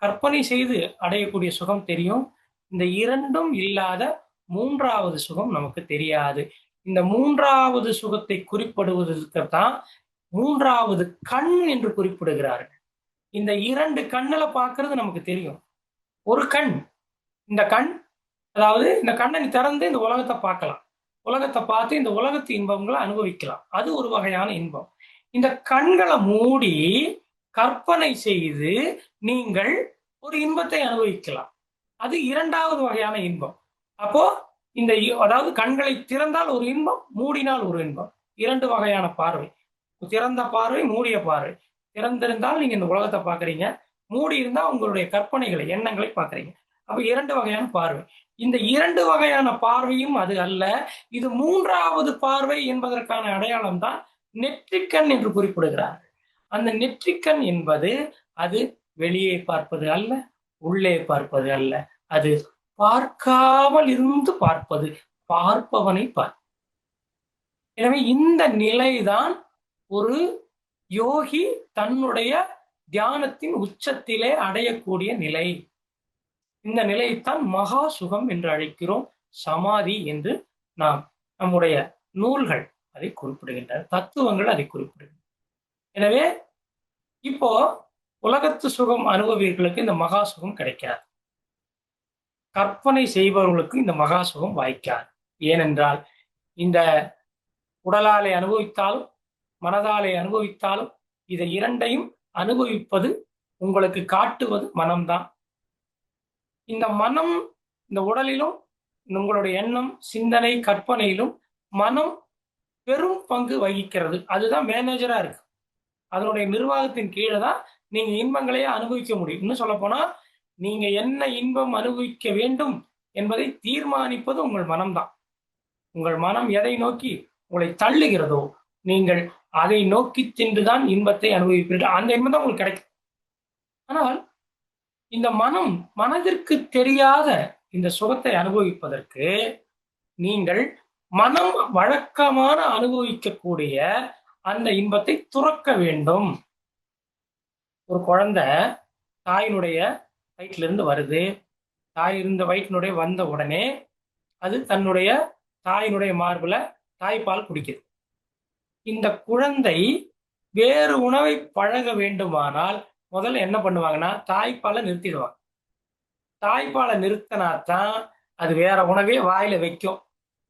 கற்பனை செய்து அடையக்கூடிய சுகம் தெரியும். இந்த 2ம் இல்லாத 3வது சுகம் நமக்கு தெரியாது. இந்த 3வது சுகத்தை குறிப்பிடுவதற்குத்தான் 3வது கண் என்று குறிப்பிடுகிறார்கள். இந்த 2 கண்ணுல பார்க்கிறது நமக்கு தெரியும். ஒரு கண், இந்த கண், அதாவது இந்த கண்ணை நீ திறந்து இந்த உலகத்தை பார்க்கலாம். உலகத்தை பார்த்து இந்த உலகத்து இன்பங்களை அனுபவிக்கலாம். அது ஒரு வகையான இன்பம். இந்த கண்களை மூடி கற்பனை செய்து நீங்கள் ஒரு இன்பத்தை அனுபவிக்கலாம். அது 2வது வகையான இன்பம். அப்போ அதாவது கண்களை திறந்தால் ஒரு இன்பம், மூடினால் ஒரு இன்பம். 2 வகையான பார்வை. திறந்த பார்வை, மூடிய பார்வை. திறந்திருந்தால் நீங்க இந்த உலகத்தை பார்க்குறீங்க, மூடி இருந்தா உங்களுடைய கற்பனைகளை, எண்ணங்களை பார்க்குறீங்க. அப்ப 2 வகையான பார்வை. இந்த 2 வகையான பார்வையும் அது அல்ல. இது 3வது பார்வை என்பதற்கான அடையாளம் தான் நெற்றிக்கண் என்று குறிப்பிடுகிறார். அந்த நெற்றிக்கண் என்பது அது வெளியே பார்ப்பது அல்ல, உள்ளே பார்ப்பது அல்ல. அது பார்க்காமல் இருந்து பார்ப்பது, பார்ப்பவனை பார்ப்பது. எனவே இந்த நிலைதான் ஒரு யோகி தன்னுடைய தியானத்தின் உச்சத்திலே அடையக்கூடிய நிலை. இந்த நிலையைத்தான் மகா சுகம் என்று அழைக்கிறோம், சமாதி என்று நம்முடைய நூல்கள் அதை குறிப்பிடுகின்றன, தத்துவங்கள் அதை குறிப்பிடுகின்றன. எனவே இப்போ உலகத்து சுகம் அனுபவிகளுக்கு இந்த மகா சுகம் கிடைக்காது. கற்பனை செய்பவர்களுக்கு இந்த மகா சுகம் வாய்க்காது. ஏனென்றால் இந்த உடலாலே அனுபவித்தாலும் மனதாலே அனுபவித்தாலும் இதை 2யும் அனுபவிப்பது, உங்களுக்கு காட்டுவது மனம்தான். இந்த மனம், இந்த உடலிலும் உங்களுடைய எண்ணம், சிந்தனை, கற்பனையிலும் மனம் பெரும் பங்கு வகிக்கிறது. அதுதான் மேனேஜரா இருக்கு. அதனுடைய நிர்வாகத்தின் கீழே தான் நீங்க இன்பங்களையே அனுபவிக்க முடியும். இன்னும் சொல்ல போனா, நீங்க என்ன இன்பம் அனுபவிக்க வேண்டும் என்பதை தீர்மானிப்பது உங்கள் மனம்தான். உங்கள் மனம் எதை நோக்கி உங்களை தள்ளுகிறதோ நீங்கள் அதை நோக்கி சென்றுதான் இன்பத்தை அனுபவிப்பீர்கள். அந்த இன்பம் தான் உங்களுக்கு கிடைக்கும். ஆனால் இந்த மனதிற்கு தெரியாத இந்த சுகத்தை அனுபவிப்பதற்கு நீங்கள் மனம் வழக்கமான அனுபவிக்கக்கூடிய அந்த இன்பத்தை துறக்க வேண்டும். ஒரு குழந்தை தாயினுடைய வயிற்றிலிருந்து வருது. தாய் இருந்த வயிற்றினுடைய வந்த உடனே அது தன்னுடைய தாயினுடைய மார்புல தாய்ப்பால் குடிக்குது. இந்த குழந்தை வேறு உணவை பழக வேண்டுமானால் முதல்ல என்ன பண்ணுவாங்கன்னா, தாய்ப்பாலை நிறுத்திடுவாங்க. தாய்ப்பாலை நிறுத்தினாதான் அது வேற உணவே வாயில வைக்கும்.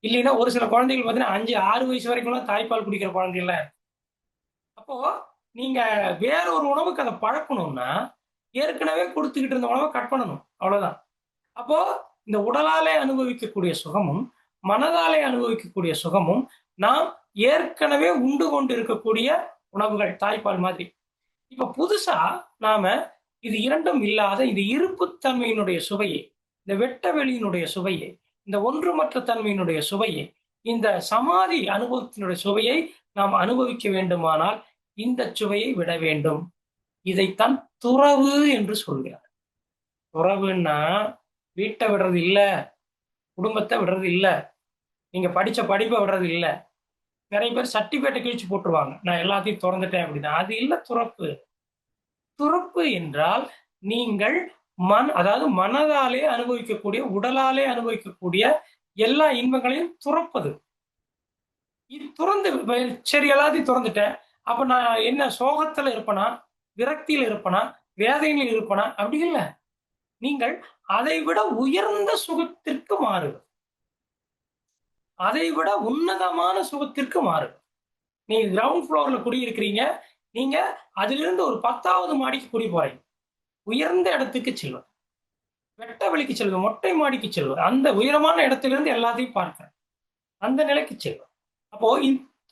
இல்லைன்னா ஒரு சில குழந்தைகள் பார்த்தீங்கன்னா 5-6 வயசு வரைக்கும் தாய்ப்பால் குடிக்கிற குழந்தைகள். அப்போ நீங்க வேற ஒரு உணவுக்கு அதை பழக்கணும்னா ஏற்கனவே கொடுத்துக்கிட்டு இருந்த உணவை கட் பண்ணணும், அவ்வளவுதான். அப்போ இந்த உடலாலே அனுபவிக்கக்கூடிய சுகமும் மனதாலே அனுபவிக்கக்கூடிய சுகமும் நாம் ஏற்கனவே உண்டு கொண்டு இருக்கக்கூடிய உணவுகள், தாய்ப்பால் மாதிரி. இப்ப புதுசா நாம இது 2ம் இல்லாத இந்த இருப்புத்தன்மையினுடைய சுவையை, இந்த வெட்ட வெளியினுடைய சுவையை, இந்த ஒன்றுமற்ற தன்மையினுடைய சுவையை, இந்த சமாதி அனுபவத்தினுடைய சுவையை நாம் அனுபவிக்க வேண்டுமானால் இந்த சுவையை விட வேண்டும். இதைத்தான் துறவு என்று சொல்கிறார். துறவுன்னா வீட்டை விடுறது இல்ல, குடும்பத்தை விடுறது இல்ல, நீங்க படிச்ச படிப்பை விடுறது இல்ல. நிறைய பேர் சர்டிபிகேட்டை கிழிச்சு போட்டுருவாங்க, நான் எல்லாத்தையும் திறந்துட்டேன் அப்படின்னா. அது இல்ல துறப்பு. துறப்பு என்றால் நீங்கள் அதாவது மனதாலே அனுபவிக்கக்கூடிய, உடலாலே அனுபவிக்கக்கூடிய எல்லா இன்பங்களையும் துறப்பது. இது துறந்து, சரி எல்லாத்தையும் துறந்துட்டேன், அப்ப நான் என்ன சோகத்துல இருப்பனா, விரக்தியில் இருப்பனா, வேதனையில் இருப்பனா? அப்படி இல்லை. நீங்கள் அதை விட உயர்ந்த சுகத்திற்கு மாறுவது, அதை விட உன்னதமான சுகத்திற்கு மாறுவது. நீங்க கிரவுண்ட் ஃப்ளோர்ல குடியிருக்கிறீங்க, நீங்க அதிலிருந்து ஒரு 10வது மாடிக்கு குடி போறீங்க. உயர்ந்த இடத்துக்கு செல்வது, வெட்ட வெளிக்கு செல்வது, மொட்டை மாடிக்கு செல்வது, அந்த உயரமான இடத்திலிருந்து எல்லாத்தையும் பார்க்கிறேன், அந்த நிலைக்கு செல்வது. அப்போ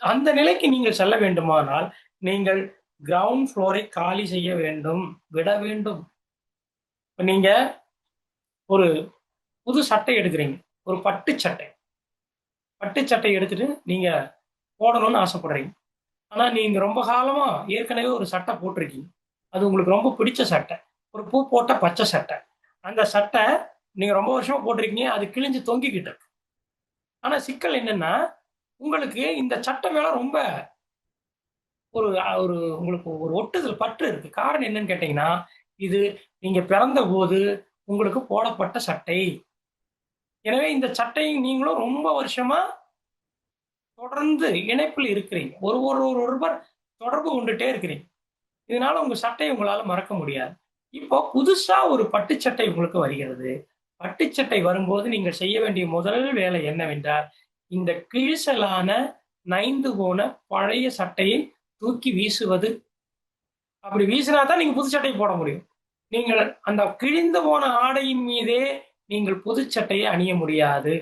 அந்த நிலைக்கு நீங்கள் செல்ல வேண்டுமானால் நீங்கள் கிரவுண்ட் ஃப்ளோரை காலி செய்ய வேண்டும், விட வேண்டும். நீங்க ஒரு புது சட்டை எடுக்கிறீங்க, ஒரு பட்டு சட்டை எடுத்துட்டு நீங்க போடணும்னு ஆசைப்படுறீங்க. ஆனா நீங்க ரொம்ப காலமா ஏற்கனவே ஒரு சட்டை போட்டிருக்கீங்க, அது உங்களுக்கு ரொம்ப பிடிச்ச சட்டை, ஒரு பூ போட்ட பச்சை சட்டை. அந்த சட்டை நீங்க ரொம்ப வருஷமா போட்டிருக்கீங்க, அது கிழிஞ்சு தொங்கிக்கிட்டு இருக்கு. ஆனா சிக்கல் என்னன்னா, உங்களுக்கு இந்த சட்டை மேல ரொம்ப ஒரு ஒரு உங்களுக்கு ஒரு ஒட்டுதல் பற்று இருக்கு. காரணம் என்னன்னு கேட்டீங்கன்னா, இது நீங்க பிறந்தபோது உங்களுக்கு போடப்பட்ட சட்டை. எனவே இந்த சட்டையும் நீங்களும் ரொம்ப வருஷமா தொடர்ந்து இணைப்பில் இருக்கிறீங்க. ஒருவர் தொடர்பு கொண்டுட்டே இருக்கிறீங்க. இதனால உங்க சட்டைய உங்களால மறக்க முடியாது. இப்போ புதுசா ஒரு பட்டு சட்டை உங்களுக்கு வருகிறது. பட்டு சட்டை வரும்போது நீங்கள் செய்ய வேண்டிய முதல் வேலை என்னவென்றால், இந்த கிழிசலான, நைந்து போன பழைய சட்டையை தூக்கி வீசுவது. அப்படி வீசினா தான் நீங்க புது சட்டை போட முடியும். நீங்கள் அந்த கிழிந்து போன ஆடையின் மீதே நீங்கள் புது சட்டையை அணிய முடியாது.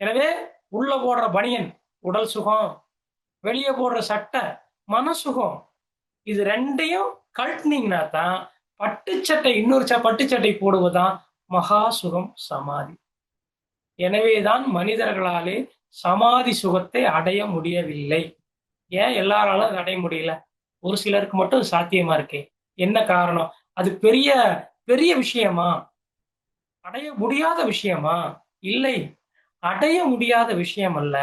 எனவே உள்ள போடுற பனியன் உடல் சுகம், வெளிய போடுற சட்டை மன சுகம். இது 2யும் கழட்டுனீங்கன்னா தான் பட்டு சட்டை இன்னொரு பட்டு சட்டை போடுவதுதான் மகா சுகம் சமாதி. எனவேதான் மனிதர்களாலே சமாதி சுகத்தை அடைய முடியவில்லை. ஏன் எல்லாராலும் அத அடைய முடியல? ஒரு சிலருக்கு மட்டும் அது சாத்தியமா இருக்கே. என்ன காரணம்? அது பெரிய பெரிய விஷயமா? அடைய முடியாத விஷயமா? இல்லை. அடைய முடியாத விஷயம் அல்ல.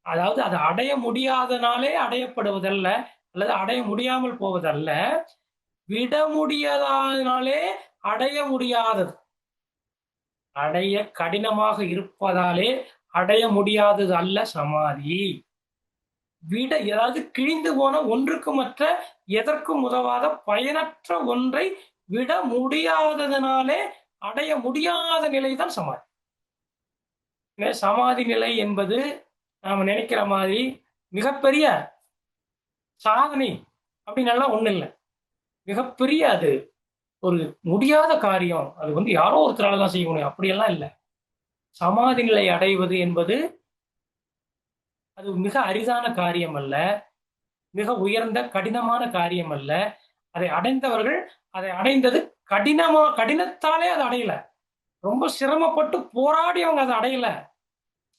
அதாவது அது அடைய முடியாதனாலே அடையப்படுவதல்ல, அல்லது அடைய முடியாமல் போவதல்ல. விட முடியாதனாலே அடைய முடியாதது. அடைய கடினமாக இருப்பதாலே அடைய முடியாதது அல்ல சமாதி. அதாவது கிழிந்து போன ஒன்றுக்குமற்ற எதற்கும் உதவாத பயனற்ற ஒன்றை விட முடியாததனாலே அடைய முடியாத நிலைதான் சமாதி. சமாதி நிலை என்பது நாம நினைக்கிற மாதிரி மிகப்பெரிய சாதனை அப்படின்னு எல்லாம் ஒண்ணு இல்லை. மிகப்பெரிய அது ஒரு முடியாத காரியம். அது யாரோ ஒருத்தரால தான் செய்ய முடியும். அப்படியெல்லாம் இல்லை. சமாதி நிலை அடைவது என்பது அது மிக அரிதான காரியம் அல்ல. மிக உயர்ந்த கடினமான காரியம் அல்ல. அதை அடைந்தவர்கள் அதை அடைந்தது கடினத்தாலே அதை அடையல. ரொம்ப சிரமப்பட்டு போராடி அவங்க அதை அடையல.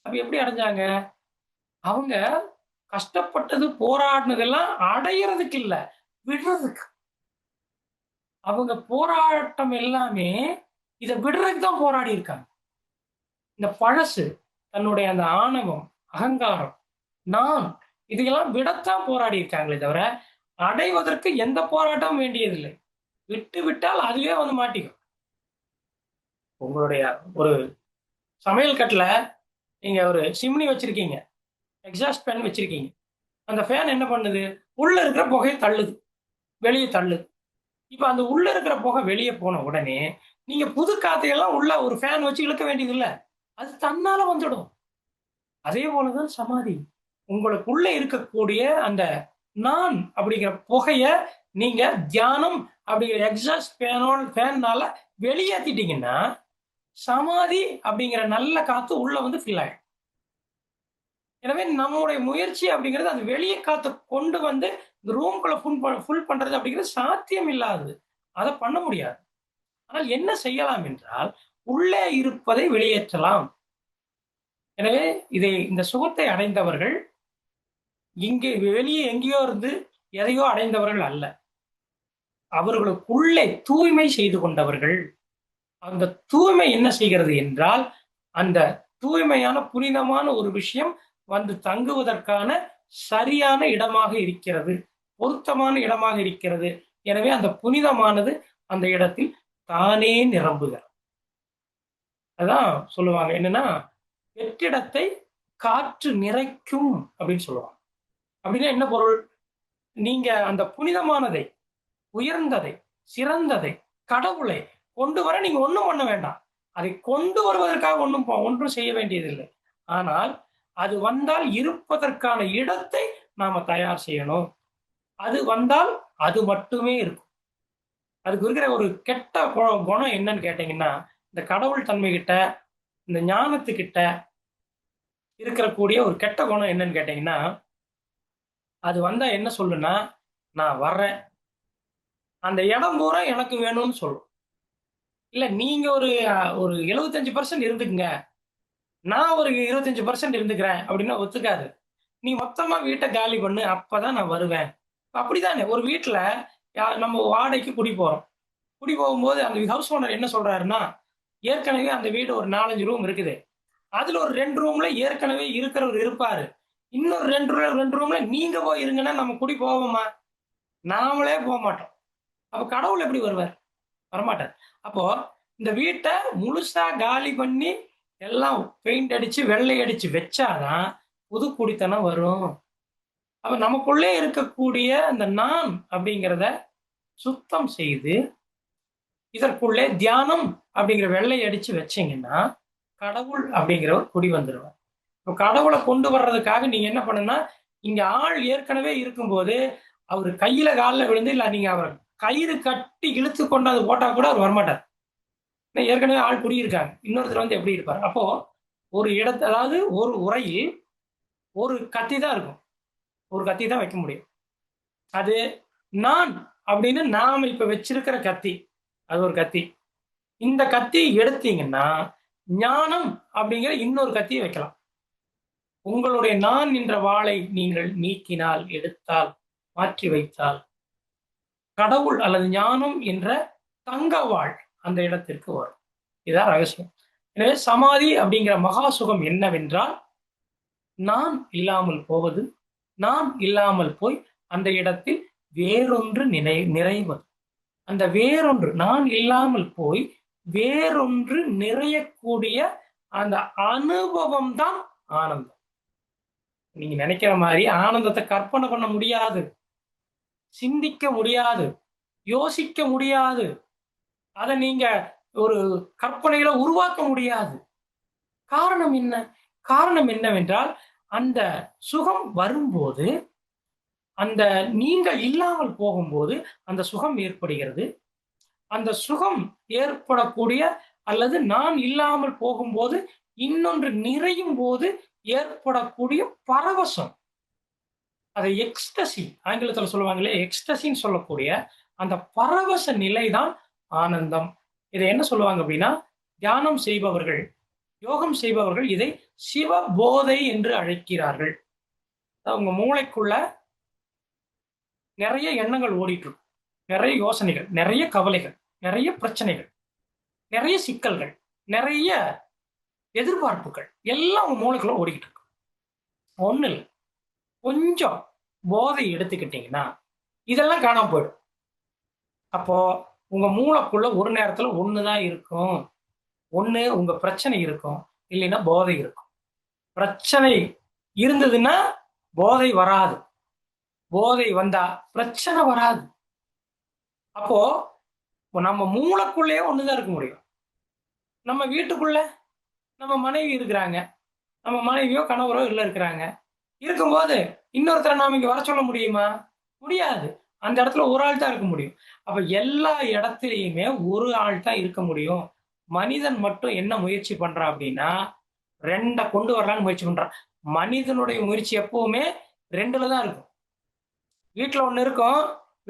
அப்ப எப்படி அடைஞ்சாங்க? அவங்க கஷ்டப்பட்டது போராடினதெல்லாம் அடையறதுக்கு இல்ல, விடுறதுக்கு. அவங்க போராட்டம் எல்லாமே இதை விடுறதுக்கு தான் போராடி இருக்காங்க. இந்த பழசு, தன்னுடைய அந்த ஆணவம், அகங்காரம், நான் இதையெல்லாம் விடத்தான் போராடி இருக்காங்களே தவிர அடைவதற்கு எந்த போராட்டமும் வேண்டியதில்லை. விட்டு விட்டால் அதுவே மாட்டிக்கும். உங்களுடைய ஒரு சமையல் கட்டுல நீங்க ஒரு சிம்னி வச்சிருக்கீங்க, எக்ஸாஸ்ட் ஃபேன் வச்சிருக்கீங்க. அந்த ஃபேன் என்ன பண்ணுது? உள்ள இருக்கிற புகையை தள்ளுது, வெளியே தள்ளுது. இப்ப அந்த உள்ள இருக்கிற புகை வெளியே போன உடனே நீங்க புது காத்தையெல்லாம் உள்ள ஒரு ஃபேன் வச்சு இழுக்க வேண்டியது இல்ல, அது தன்னால வந்துடும். அதே போலதான் சமாதி. உங்களுக்குள்ள இருக்கக்கூடிய அந்த நான் அப்படிங்கிற புகைய நீங்க தியானம் அப்படிங்கிற எக்ஸாஸ்ட் ஃபேனால வெளியேற்றிட்டீங்கன்னா சமாதி அப்படிங்கிற நல்ல காத்து உள்ள ஃபில் ஆயிடும். எனவே நம்முடைய முயற்சி அப்படிங்கிறது அது வெளியே காத்து கொண்டு இந்த ரூம்குள்ள ஃபுல் பண்றது அப்படிங்கிறது சாத்தியம் இல்லாதது. அதை பண்ண முடியாது. ஆனால் என்ன செய்யலாம் என்றால் உள்ளே இருப்பதை வெளியேற்றலாம். எனவே இந்த சுகத்தை அடைந்தவர்கள் இங்கே வெளியே எங்கேயோ இருந்து எதையோ அடைந்தவர்கள் அல்ல. அவர்களுக்குள்ளே தூய்மை செய்து கொண்டவர்கள். அந்த தூய்மை என்ன செய்கிறது என்றால் அந்த தூய்மையான புனிதமான ஒரு விஷயம் தங்குவதற்கான சரியான இடமாக இருக்கிறது, பொருத்தமான இடமாக இருக்கிறது. எனவே அந்த புனிதமானது அந்த இடத்தில் தானே நிரம்புகிறது. அதான் சொல்லுவாங்க என்னன்னா, வெற்றிடத்தை காற்று நிறைக்கும் அப்படின்னு சொல்லுவாங்க. அப்படின்னா என்ன பொருள்? நீங்க அந்த புனிதமானதை, உயர்ந்ததை, சிறந்ததை, கடவுளை கொண்டு வர நீங்க ஒண்ணும் பண்ண வேண்டாம். அதை கொண்டு வருவதற்காக ஒன்றும் செய்ய வேண்டியதில்லை. ஆனால் அது வந்தால் இருப்பதற்கான இடத்தை நாம தயார் செய்யணும். அது வந்தால் அது மட்டுமே இருக்கும். அதுக்கு இருக்கிற ஒரு கெட்ட குணம் என்னன்னு கேட்டீங்கன்னா, இந்த கடவுள் தன்மை கிட்ட, இந்த ஞானத்துக்கிட்ட இருக்கக்கூடிய ஒரு கெட்ட குணம் என்னன்னு கேட்டீங்கன்னா, அது வந்தா என்ன சொல்லுன்னா, நான் வர்றேன், அந்த இடம் பூரா எனக்கு வேணும்னு சொல்லும். இல்ல நீங்க ஒரு 75% இருந்துக்குங்க, நான் ஒரு 25% இருந்துக்கிறேன் அப்படின்னா ஒத்துக்காது. நீ மொத்தமா வீட்டை காலி பண்ணு, அப்பதான் நான் வருவேன். அப்படித்தானே ஒரு வீட்டுல நம்ம வாடகைக்கு குடி போறோம். குடி போகும்போது அந்த ஹவுஸ் ஓனர் என்ன சொல்றாருன்னா, ஏற்கனவே அந்த வீடு ஒரு 4-5 ரூம் இருக்குது. அதுல ஒரு 2 ரூம்ல ஏற்கனவே இருக்கிறவர் இருப்பாரு. இன்னொரு 2 ரூம்ல நீங்க போய் இருங்கன்னா நம்ம குடி போவோமா? நாமளே மாட்டோம். அப்ப கடவுள் எப்படி வருவார்? வரமாட்டார். அப்போ இந்த வீட்ட முழுசா காலி பண்ணி எல்லாம் பெயிண்ட் அடிச்சு, வெள்ளை அடிச்சு வச்சாதான் புது குடித்தனம் வரும். அப்ப நமக்குள்ளே இருக்கக்கூடிய அந்த நான் அப்படிங்கிறத சுத்தம் செய்து, இதற்குள்ளே தியானம் அப்படிங்கிற வெள்ளை அடிச்சு வச்சீங்கன்னா, கடவுள் அப்படிங்கிறவர் குடி வந்துருவார். இப்ப கடவுள கொண்டு வர்றதுக்காக நீங்க என்ன பண்ணணும்னா, இங்க ஆள் ஏற்கனவே இருக்கும்போது, அவரு கையில கால்ல விழுந்து, இல்ல நீங்க அவர கயிறு கட்டி இழுத்து கொண்டாந்து போட்டா கூட அவர் வரமாட்டார். ஏன்னா ஏற்கனவே ஆள் குடியிருக்காங்க. இன்னொருத்தர் வந்து எப்படி இருப்பார்? அப்போ ஒரு அதாவது ஒரு உரையில் ஒரு கத்தி தான் இருக்கும். ஒரு கத்தி தான் வைக்க முடியும். அது நான் அப்படின்னு நாம இப்ப வச்சிருக்கிற கத்தி. அது ஒரு கத்தி. இந்த கத்தி எடுத்தீங்கன்னா, ஞானம் அப்படிங்கிற இன்னொரு கத்திய வைக்கலாம். உங்களுடைய நான் என்ற வாளை நீங்கள் நீக்கினால், எடுத்தால், மாற்றி வைத்தால், கடவுள் அல்லது ஞானம் என்ற தங்க வாள் அந்த இடத்திற்கு வரும். இதான் ரகசியம். எனவே சமாதி அப்படிங்கிற மகா சுகம் என்னவென்றால், நான் இல்லாமல் போவது, நான் இல்லாமல் போய் அந்த இடத்தில் வேறொன்று நிறைவது. அந்த வேறொன்று நான் இல்லாமல் போய் வேறொன்று நிறையக்கூடிய அந்த அனுபவம் தான் ஆனந்தம். நீங்க நினைக்கிற மாதிரி ஆனந்தத்தை கற்பனை பண்ண முடியாது, சிந்திக்க முடியாது, யோசிக்க முடியாது. அதை நீங்க ஒரு கற்பனையில உருவாக்க முடியாது. காரணம் என்ன? காரணம் என்னவென்றால், அந்த சுகம் வரும்போது, அந்த நீங்க இல்லாமல் போகும்போது அந்த சுகம் ஏற்படுகிறது. அந்த சுகம் ஏற்படக்கூடிய அல்லது நான் இல்லாமல் போகும்போது இன்னொன்று நிறையும் போது ஏற்படக்கூடிய பரவசம். அதை எக்ஸ்டசி ஆங்கிலத்துல சொல்லுவாங்களே, எக்ஸ்டசின்னு சொல்லக்கூடிய அந்த பரவச நிலைதான் ஆனந்தம். இதை என்ன சொல்லுவாங்க அப்படின்னா, தியானம் செய்பவர்கள், யோகம் செய்பவர்கள் இதை சிவ போதை என்று அழைக்கிறார்கள். உங்க மூளைக்குள்ள நிறைய எண்ணங்கள் ஓடிட்டு இருக்கும், நிறைய யோசனைகள், நிறைய கவலைகள், நிறைய பிரச்சனைகள், நிறைய சிக்கல்கள், நிறைய எதிர்பார்ப்புகள் எல்லாம் உங்க மூளைக்குள்ள ஓடிக்கிட்டு இருக்கு. ஒண்ணு இல்லை, கொஞ்சம் போதை எடுத்துக்கிட்டீங்கன்னா இதெல்லாம் காணாம போயிடும். அப்போ உங்க மூளைக்குள்ள ஒரு நேரத்துல ஒண்ணுதான் இருக்கும். ஒண்ணு உங்க பிரச்சனை இருக்கும், இல்லைன்னா போதை இருக்கும். பிரச்சனை இருந்ததுன்னா போதை வராது, போதை வந்தா பிரச்சனை வராது. அப்போ நம்ம மூளைக்குள்ளேயே ஒண்ணுதான் இருக்க முடியும். நம்ம வீட்டுக்குள்ள நம்ம மனைவி இருக்கிறாங்க, நம்ம மனைவியோ கணவரோ இல்ல இருக்கிறாங்க. இருக்கும்போது இன்னொருத்தரை நாம இங்க வர சொல்ல முடியுமா? முடியாது. அந்த இடத்துல ஒரு ஆள் தான் இருக்க முடியும். அப்ப எல்லா இடத்துலயுமே ஒரு ஆள் தான் இருக்க முடியும். மனிதன் மட்டும் என்ன முயற்சி பண்றான் அப்படின்னா, 2 கொண்டு வரலான்னு முயற்சி பண்றான். மனிதனுடைய முயற்சி எப்பவுமே 2ல தான் இருக்கும். வீட்டுல ஒண்ணு இருக்கும்,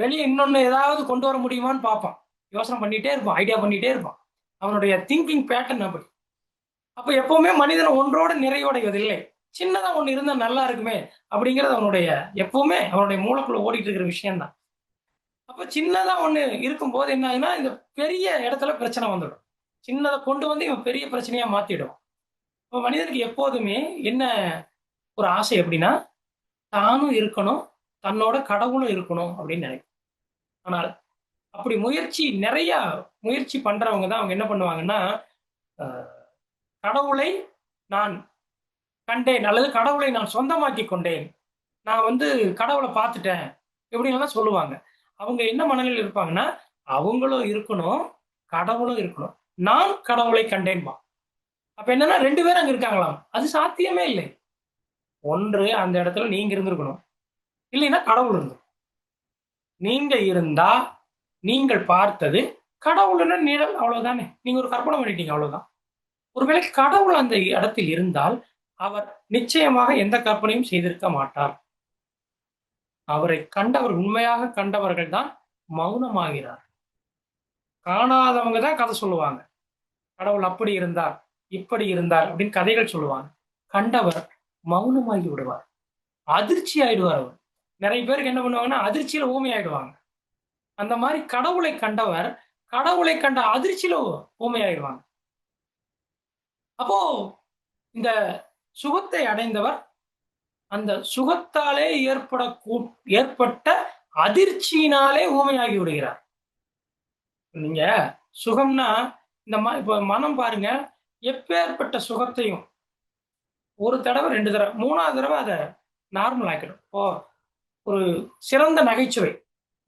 வெளியே இன்னொன்னு ஏதாவது கொண்டு வர முடியுமான்னு பார்ப்பான். யோசனை பண்ணிட்டே இருப்பான், ஐடியா பண்ணிட்டே இருப்பான். அவனுடைய திங்கிங் பேட்டர்ன் அப்படி. அப்ப எப்பவுமே மனிதன் ஒன்றோட நிறைவடைவதில்லை. சின்னதா ஒண்ணு இருந்தா நல்லா இருக்குமே அப்படிங்கிறது அவனுடைய எப்பவுமே அவனுடைய மூளைக்குள்ள ஓடிட்டு இருக்கிற விஷயம் தான். அப்ப சின்னதா ஒண்ணு இருக்கும்போது என்ன ஆகுதுன்னா, இந்த பெரிய இடத்துல பிரச்சனை வந்துடும். சின்னதை கொண்டு வந்து இவன் பெரிய பிரச்சனையா மாத்திடும். இப்ப மனிதனுக்கு எப்போதுமே என்ன ஒரு ஆசை அப்படின்னா, தானும் இருக்கணும், தன்னோட கடவுளும் இருக்கணும் அப்படின்னு நினைக்கும். ஆனால் அப்படி நிறைய முயற்சி பண்றவங்க தான் அவங்க என்ன பண்ணுவாங்கன்னா, கடவுளை நான் கண்டேன் அல்லது கடவுளை நான் சொந்தமாக்கி கொண்டேன், நான் வந்து கடவுளை பார்த்துட்டேன் எப்படின்லாம் சொல்லுவாங்க. அவங்க என்ன மனநிலையில் இருப்பாங்கன்னா, அவங்களும் இருக்கணும், கடவுளும் இருக்கணும். நான் கடவுளை கண்டேன்பா. அப்ப என்னன்னா 2 பேரும் அங்க இருக்காங்களாம். அது சாத்தியமே இல்லை. ஒன்று அந்த இடத்துல நீங்க இருந்திருக்கணும், இல்லைன்னா கடவுள் இருந்தது. நீங்க இருந்தா நீங்கள் பார்த்தது கடவுளுன்னா நிழல், அவ்வளவுதானே. நீங்க ஒரு கற்பனை பண்ணிட்டீங்க, அவ்வளவுதான். ஒருவேளை கடவுள் அந்த இடத்தில் இருந்தால் அவர் நிச்சயமாக எந்த கற்பனையும் செய்திருக்க மாட்டார். அவரை கண்டவர், உண்மையாக கண்டவர்கள் தான் மௌனமாகிறார். காணாதவங்க தான் கதை சொல்லுவாங்க. கடவுள் அப்படி இருந்தார், இப்படி இருந்தார் அப்படின்னு கதைகள் சொல்லுவாங்க. கண்டவர் மௌனமாகி விடுவார், அதிர்ச்சி ஆயிடுவார் அவர். நிறைய பேருக்கு என்ன பண்ணுவாங்கன்னா, அதிர்ச்சியில ஊமை ஆயிடுவாங்க. அந்த மாதிரி கடவுளை கண்டவர் கடவுளை கண்ட அதிர்ச்சியில ஊமை ஆயிடுவாங்க. அப்போ இந்த சுகத்தை அடைந்தவர் அந்த சுகத்தாலே ஏற்பட்ட அதிர்ச்சியினாலே ஊமையாகி விடுகிறார். நீங்க சுகம்னா இப்ப மனம் பாருங்க, எப்பேற்பட்ட சுகத்தையும் ஒரு தடவை 2 தடவை 3வது தடவை அத நார்மல் ஆக்கிடும். இப்போ ஒரு சிறந்த நகைச்சுவை,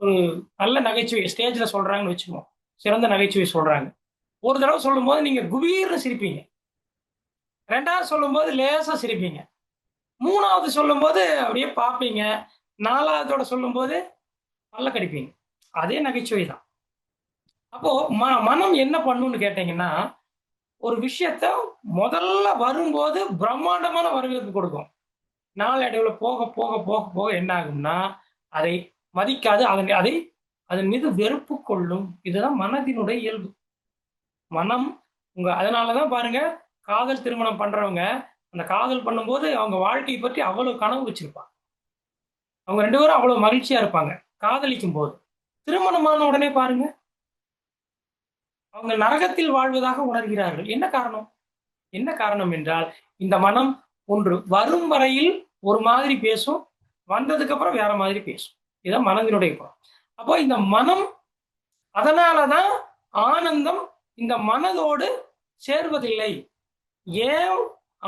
ஒரு நல்ல நகைச்சுவை ஸ்டேஜ்ல சொல்றாங்கன்னு வச்சுக்குவோம். சிறந்த நகைச்சுவை சொல்றாங்க. ஒரு தடவை சொல்லும்போது நீங்க குபீர்னு சிரிப்பீங்க. 2வது சொல்லும்போது லேசா சிரிப்பீங்க. 3வது சொல்லும்போது அப்படியே பார்ப்பீங்க. 4வதோட சொல்லும்போது பல்ல கடிப்பீங்க. அதே நகைச்சுவை தான். அப்போ மனம் என்ன பண்ணும்னு கேட்டீங்கன்னா, ஒரு விஷயத்த முதல்ல வரும்போது பிரம்மாண்டமான வரவேற்பு கொடுக்கும். நாளடைவுல போக, போக, போக, போக என்ன ஆகும்னா, அதை மதிக்காது. அதன் மீது வெறுப்பு கொள்ளும். இதுதான் மனதினுடைய இயல்பு. மனம் அதனால தான் பாருங்க, காதல் திருமணம் பண்றவங்க, அந்த காதல் பண்ணும்போது அவங்க வாழ்க்கைய பற்றி அவ்வளவு கனவு வச்சிருப்பாங்க. அவங்க 2 பேரும் அவ்வளவு மகிழ்ச்சியா இருப்பாங்க. காதலிக்கும்போது. திருமணமான உடனே பாருங்க, அவங்க நரகத்தில் வாழ்வதாக உணர்கிறார்கள். என்ன காரணம்? என்ன காரணம் என்றால், இந்த மனம் ஒன்று வரும் வரையில் ஒரு மாதிரி பேசும், வந்ததுக்கு அப்புறம் வேற மாதிரி பேசும். இதுதான் மனதினுடைய குணம். அப்போ இந்த மனம் அதனால தான் ஆனந்தம் இந்த மனதோடு சேர்வதில்லை. ஏன்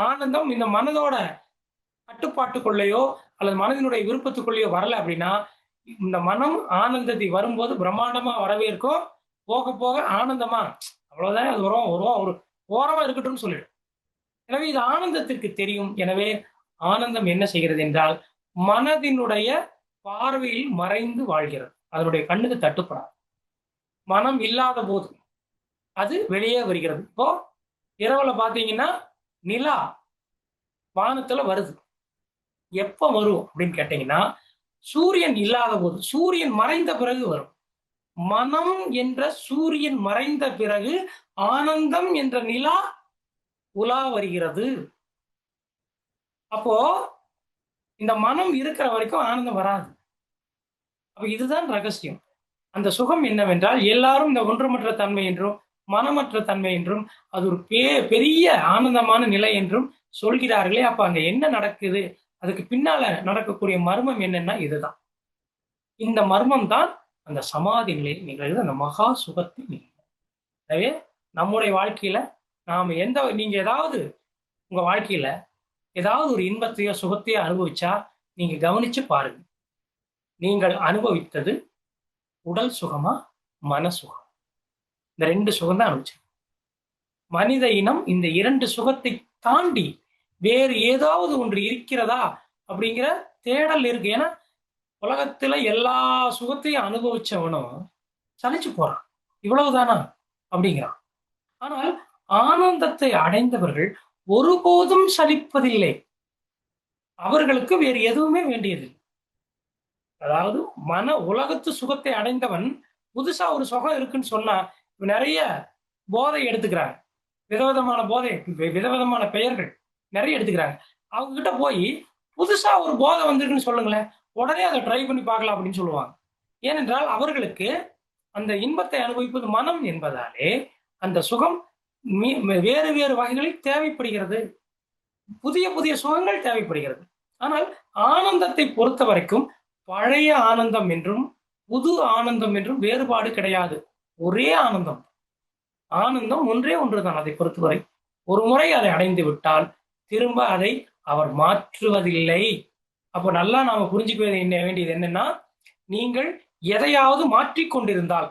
ஆனந்தம் இந்த மனதோட கட்டுப்பாட்டுக்குள்ளேயோ அல்லது மனதினுடைய விருப்பத்துக்குள்ளேயோ வரல அப்படின்னா, இந்த மனம் ஆனந்தத்தை வரும்போது பிரம்மாண்டமா வரவேற்கும். போக போக ஆனந்தமா அவ்வளவுதானே அது வரும் வரும் ஒரு ஓரமா இருக்கட்டும்னு சொல்லிடும். எனவே இது ஆனந்தத்திற்கு தெரியும். எனவே ஆனந்தம் என்ன செய்கிறது என்றால், மனதினுடைய பார்வையில் மறைந்து வாழ்கிறது. அதனுடைய கண்ணுக்கு தட்டுப்படாது. மனம் இல்லாத போது அது வெளியே வருகிறது. இப்போ இரவுல பாத்தீங்கன்னா, நிலா வானத்துல வருது. எப்ப வரும் அப்படின்னு கேட்டீங்கன்னா, சூரியன் இல்லாத போது, சூரியன் மறைந்த பிறகு வரும். மனம் என்ற சூரியன் மறைந்த பிறகு ஆனந்தம் என்ற நிலா உலா வருகிறது. அப்போ இந்த மனம் இருக்கிற வரைக்கும் ஆனந்தம் வராது. அப்ப இதுதான் ரகசியம். அந்த சுகம் என்னவென்றால், எல்லாரும் இந்த ஒன்றுமற்ற தன்மை என்றும், மனமற்ற தன்மை என்றும், அது ஒரு பெரிய ஆனந்தமான நிலை என்றும் சொல்கிறார்களே, அப்ப அங்க என்ன நடக்குது? அதுக்கு பின்னால நடக்கக்கூடிய மர்மம் என்னன்னா இதுதான். இந்த மர்மம் தான் அந்த சமாதி நிலையில் நிகழ்கிறது. அந்த மகா சுகத்தின் நிலை. எனவே நம்முடைய வாழ்க்கையில நீங்க ஏதாவது உங்க வாழ்க்கையில ஏதாவது ஒரு இன்பத்தையோ சுகத்தையோ அனுபவிச்சா நீங்க கவனிச்சு பாருங்க. நீங்கள் அனுபவித்தது உடல் சுகமா, மன சுகம்? இந்த 2 சுகம் தான் அனுபவிச்சு. மனித இனம் இந்த 2 சுகத்தை தாண்டி வேறு ஏதாவது ஒன்று இருக்கிறதா அப்படிங்கிற தேடல் இருக்கு. ஏன்னா உலகத்துல எல்லா சுகத்தையும் அனுபவிச்சவனும் சலிச்சு போறான். இவ்வளவுதானா அப்படிங்கிறான். ஆனால் ஆனந்தத்தை அடைந்தவர்கள் ஒருபோதும் சலிப்பதில்லை. அவர்களுக்கு வேறு எதுவுமே வேண்டியதில்லை. அதாவது உலகத்து சுகத்தை அடைந்தவன் புதுசா ஒரு சுகம் இருக்குன்னு சொன்னா நிறைய போதை எடுத்துக்கிறாங்க. விதவிதமான போதை, விதவிதமான பெயர்கள் நிறைய எடுத்துக்கிறாங்க. அவங்க கிட்ட போய் புதுசா ஒரு போதை வந்திருக்குன்னு சொல்லுங்களேன், உடனே அதை ட்ரை பண்ணி பார்க்கலாம் அப்படின்னு சொல்லுவாங்க. ஏனென்றால் அவர்களுக்கு அந்த இன்பத்தை அனுபவிப்பது மனம் என்பதாலே அந்த சுகம் வேறு வேறு வகைகளில் தேவைப்படுகிறது. புதிய புதிய சுகங்கள் தேவைப்படுகிறது. ஆனால் ஆனந்தத்தை பொறுத்த வரைக்கும் பழைய ஆனந்தம் என்றும் புது ஆனந்தம் என்றும் வேறுபாடு கிடையாது. ஒரே ஆனந்தம். ஆனந்தம் ஒன்றே ஒன்றுதான். அதை பொறுத்தவரை ஒரு முறை அதை அடைந்து விட்டால் திரும்ப அதை அவர் மாற்றுவதில்லை. அப்போ நல்லா நாம புரிஞ்சுக்க வேண்டியது என்னன்னா, நீங்கள் எதையாவது மாற்றிக் கொண்டிருந்தால்,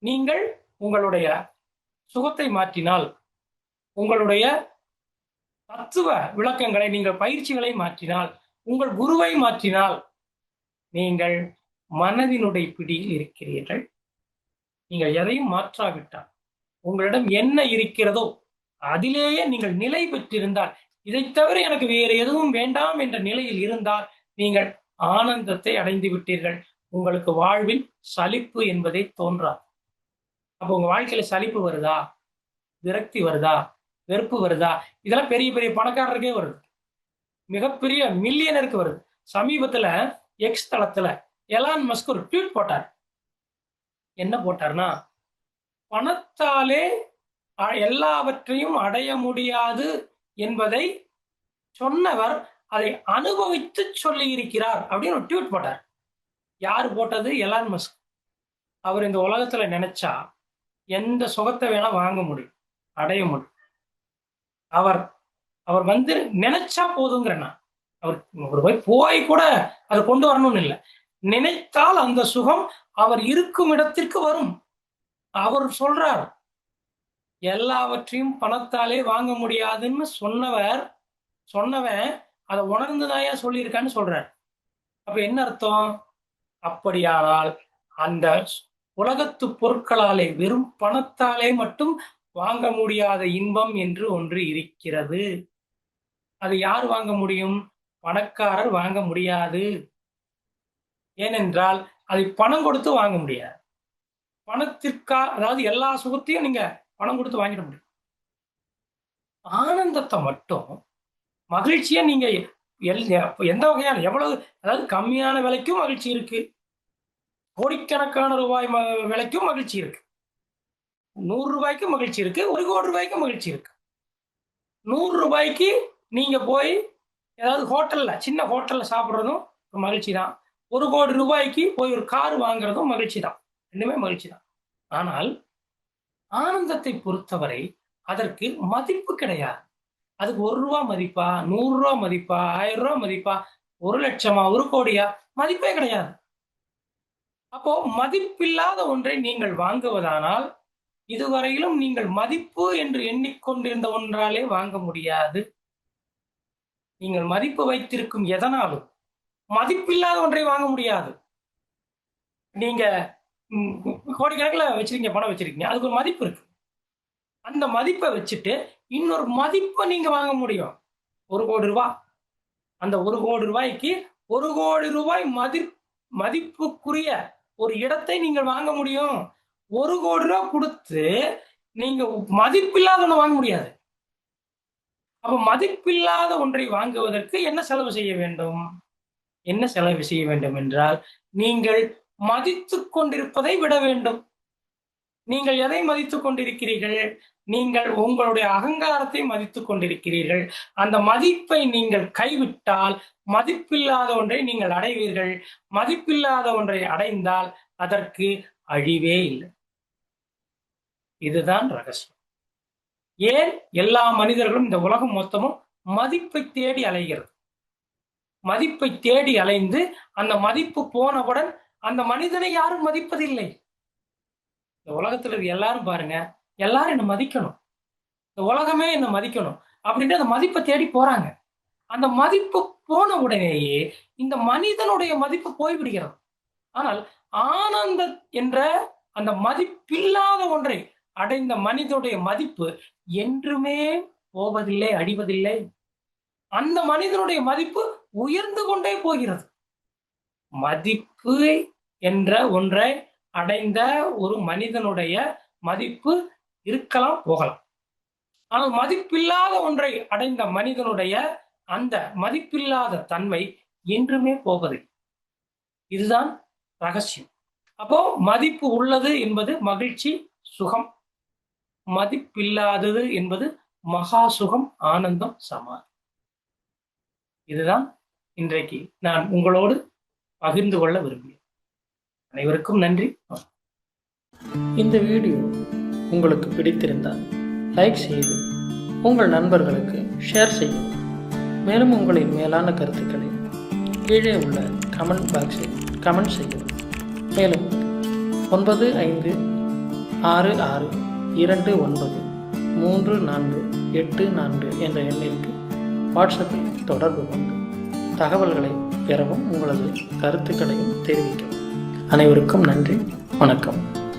நீங்கள் உங்களுடைய சுகத்தை மாற்றினால், உங்களுடைய தத்துவ விளக்கங்களை, நீங்கள் பயிற்சிகளை மாற்றினால், உங்கள் குருவை மாற்றினால், நீங்கள் மனதினுடைய பிடியில் இருக்கிறீர்கள். நீங்கள் எதையும் மாற்றாவிட்டால், உங்களிடம் என்ன இருக்கிறதோ அதிலேயே நீங்கள் நிலை பெற்றிருந்தால், இதை தவிர எனக்கு வேறு எதுவும் வேண்டாம் என்ற நிலையில் இருந்தால் நீங்கள் ஆனந்தத்தை அடைந்து விட்டீர்கள். உங்களுக்கு வாழ்வில் சலிப்பு என்பதே தோன்றாது. அப்ப உங்க வாழ்க்கையில சலிப்பு வருதா, விரக்தி வருதா, வெறுப்பு வருதா? இதெல்லாம் பெரிய பெரிய பணக்காரருக்கே வருது. மிகப்பெரிய மில்லியனருக்கு வருது. சமீபத்துல எக்ஸ் தளத்துல எலான் மஸ்க் ஒரு ட்வீட் போட்டார். என்ன போட்டார்னா, பணத்தாலே எல்லாவற்றையும் அடைய முடியாது என்பதை சொன்னவர் அதை அனுபவித்து சொல்லி இருக்கிறார் அப்படின்னு ஒரு ட்வீட் போட்டார். யார் போட்டது? Elon Musk. அவர் இந்த உலகத்துல நினைச்சா எந்த சுகத்தை வேணா வாங்க முடியும், அடைய முடியும். அவர் அவர் வந்து நினைச்சா போதுங்கிறனா, அவர் போய் கூட அதை கொண்டு வரணும்னு இல்லை. நினைத்தால் அந்த சுகம் அவர் இருக்கும் இடத்திற்கு வரும். அவர் சொல்றார், எல்லாவற்றையும் பணத்தாலே வாங்க முடியாதுன்னு சொன்னவன் அதை உணர்ந்துதாயா சொல்லியிருக்கான்னு சொல்றார். அப்ப என்ன அர்த்தம்? அப்படியானால் அந்த உலகத்து பொருட்களாலே, வெறும் பணத்தாலே மட்டும் வாங்க முடியாத இன்பம் என்று ஒன்று இருக்கிறது. அது யார் வாங்க முடியும்? பணக்காரர் வாங்க முடியாது. ஏனென்றால் அதை பணம் கொடுத்து வாங்க முடியாது. அதாவது எல்லா சுகத்தையும் நீங்க பணம் கொடுத்து வாங்கிட முடியும். ஆனந்தத்தை மட்டும், மகிழ்ச்சியை நீங்க எந்த வகையான, எவ்வளவு, அதாவது கம்மியான விலைக்கும் மகிழ்ச்சி இருக்கு, கோடிக்கணக்கான ரூபாய் விலைக்கும் மகிழ்ச்சி இருக்கு, 100 ரூபாய்க்கும் மகிழ்ச்சி இருக்கு, 1 கோடி ரூபாய்க்கும் மகிழ்ச்சி இருக்கு. 100 ரூபாய்க்கு நீங்க போய் ஏதாவது சின்ன ஹோட்டல்ல சாப்பிட்றதும் மகிழ்ச்சி தான். 1 கோடி ரூபாய்க்கு போய் ஒரு கார் வாங்குறதும் மகிழ்ச்சி தான். ரெண்டுமே மகிழ்ச்சி தான். ஆனால் ஆனந்தத்தை பொறுத்தவரை அதற்கு மதிப்பு கிடையாது. அதுக்கு 1 ரூபா மதிப்பா, 100 ரூபா மதிப்பா, 1000 ரூபா மதிப்பா, 1 லட்சமா, 1 கோடியா, மதிப்பே கிடையாது. அப்போ மதிப்பில்லாத ஒன்றை நீங்கள் வாங்குவதானால், இதுவரையிலும் நீங்கள் மதிப்பு என்று எண்ணிக்கொண்டிருந்த ஒன்றாலே வாங்க முடியாது. நீங்கள் மதிப்பு வைத்திருக்கும் எதனாலும் மதிப்பில்லாத ஒன்றை வாங்க முடியாது. நீங்க கோடிக்கணக்கில் வச்சிருக்கீங்க, பணம் வச்சிருக்கீங்க, அதுக்கு ஒரு மதிப்பு இருக்கு. அந்த மதிப்பை வச்சுட்டு இன்னொரு மதிப்பை நீங்க வாங்க முடியும். 1 கோடி ரூபாய். அந்த 1 கோடி ரூபாய்க்கு 1 கோடி ரூபாய் மதிப்புக்குரிய ஒரு இடத்தை நீங்கள் வாங்க முடியும். 1 கோடி ரூபாய் கொடுத்து நீங்க மதிப்பில்லாத ஒன்று வாங்க முடியாது. அப்ப மதிப்பில்லாத ஒன்றை வாங்குவதற்கு என்ன செலவு செய்ய வேண்டும்? என்ன செலவு செய்ய வேண்டும் என்றால், நீங்கள் மதித்துக் கொண்டிருப்பதை விட வேண்டும். நீங்கள் எதை மதித்துக் கொண்டிருக்கிறீர்கள்? நீங்கள் உங்களுடைய அகங்காரத்தை மதித்துக் கொண்டிருக்கிறீர்கள். அந்த மதிப்பை நீங்கள் கைவிட்டால் மதிப்பில்லாத ஒன்றை நீங்கள் அடைவீர்கள். மதிப்பில்லாத ஒன்றை அடைந்தால் அதற்கு அழிவே இல்லை. இதுதான் ரகசியம். ஏன் எல்லா மனிதர்களும், இந்த உலகம் மொத்தமும் மதிப்பை தேடி அலைகிறது. மதிப்பை தேடி அலைந்து அந்த மதிப்பு போனவுடன் அந்த மனிதனை யாரும் மதிப்பதில்லை. இந்த உலகத்துல இருக்க எல்லாரும் பாருங்க, எல்லாரும் என்ன மதிக்கணும், இந்த உலகமே என்ன மதிக்கணும் அப்படின்ட்டு அந்த மதிப்பை தேடி போறாங்க. அந்த மதிப்பு போன உடனேயே இந்த மனிதனுடைய மதிப்பு போய்விடுகிறது. ஆனால் ஆனந்த என்ற அந்த மதிப்பில்லாத ஒன்றை அடைந்த மனிதனுடைய மதிப்பு என்றுமே போவதில்லை, அழிவதில்லை. அந்த மனிதனுடைய மதிப்பு உயர்ந்து கொண்டே போகிறது. மதிப்பு என்ற ஒன்றை அடைந்த ஒரு மனிதனுடைய மதிப்பு இருக்கலாம், போகலாம். ஆனால் மதிப்பில்லாத ஒன்றை அடைந்த மனிதனுடைய அந்த மதிப்பில்லாத தன்மை என்றுமே போவதில்லை. இதுதான் ரகசியம். அப்போ மதிப்பு உள்ளது என்பது மகிழ்ச்சி, சுகம். மதிப்பில்லாதது என்பது மகா சுகம், ஆனந்தம், சமாதி. இதுதான் இன்றைக்கு நான் உங்களோடு பகிர்ந்து கொள்ள விரும்பினேன். அனைவருக்கும் நன்றி. இந்த வீடியோ உங்களுக்கு பிடித்திருந்தால் லைக் செய்து உங்கள் நண்பர்களுக்கு ஷேர் செய்யவும். மேலும் உங்களின் மேலான கருத்துக்களை கீழே உள்ள கமெண்ட் பாக்ஸில் கமெண்ட் செய்யவும். மேலும் 9566293484 என்ற எண்ணிற்கு வாட்ஸ்அப்பில் தொடர்பு கொண்டு தகவல்களை பெறவும், உங்களது கருத்துக்களையும் தெரிவிக்கவும். அனைவருக்கும் நன்றி. வணக்கம்.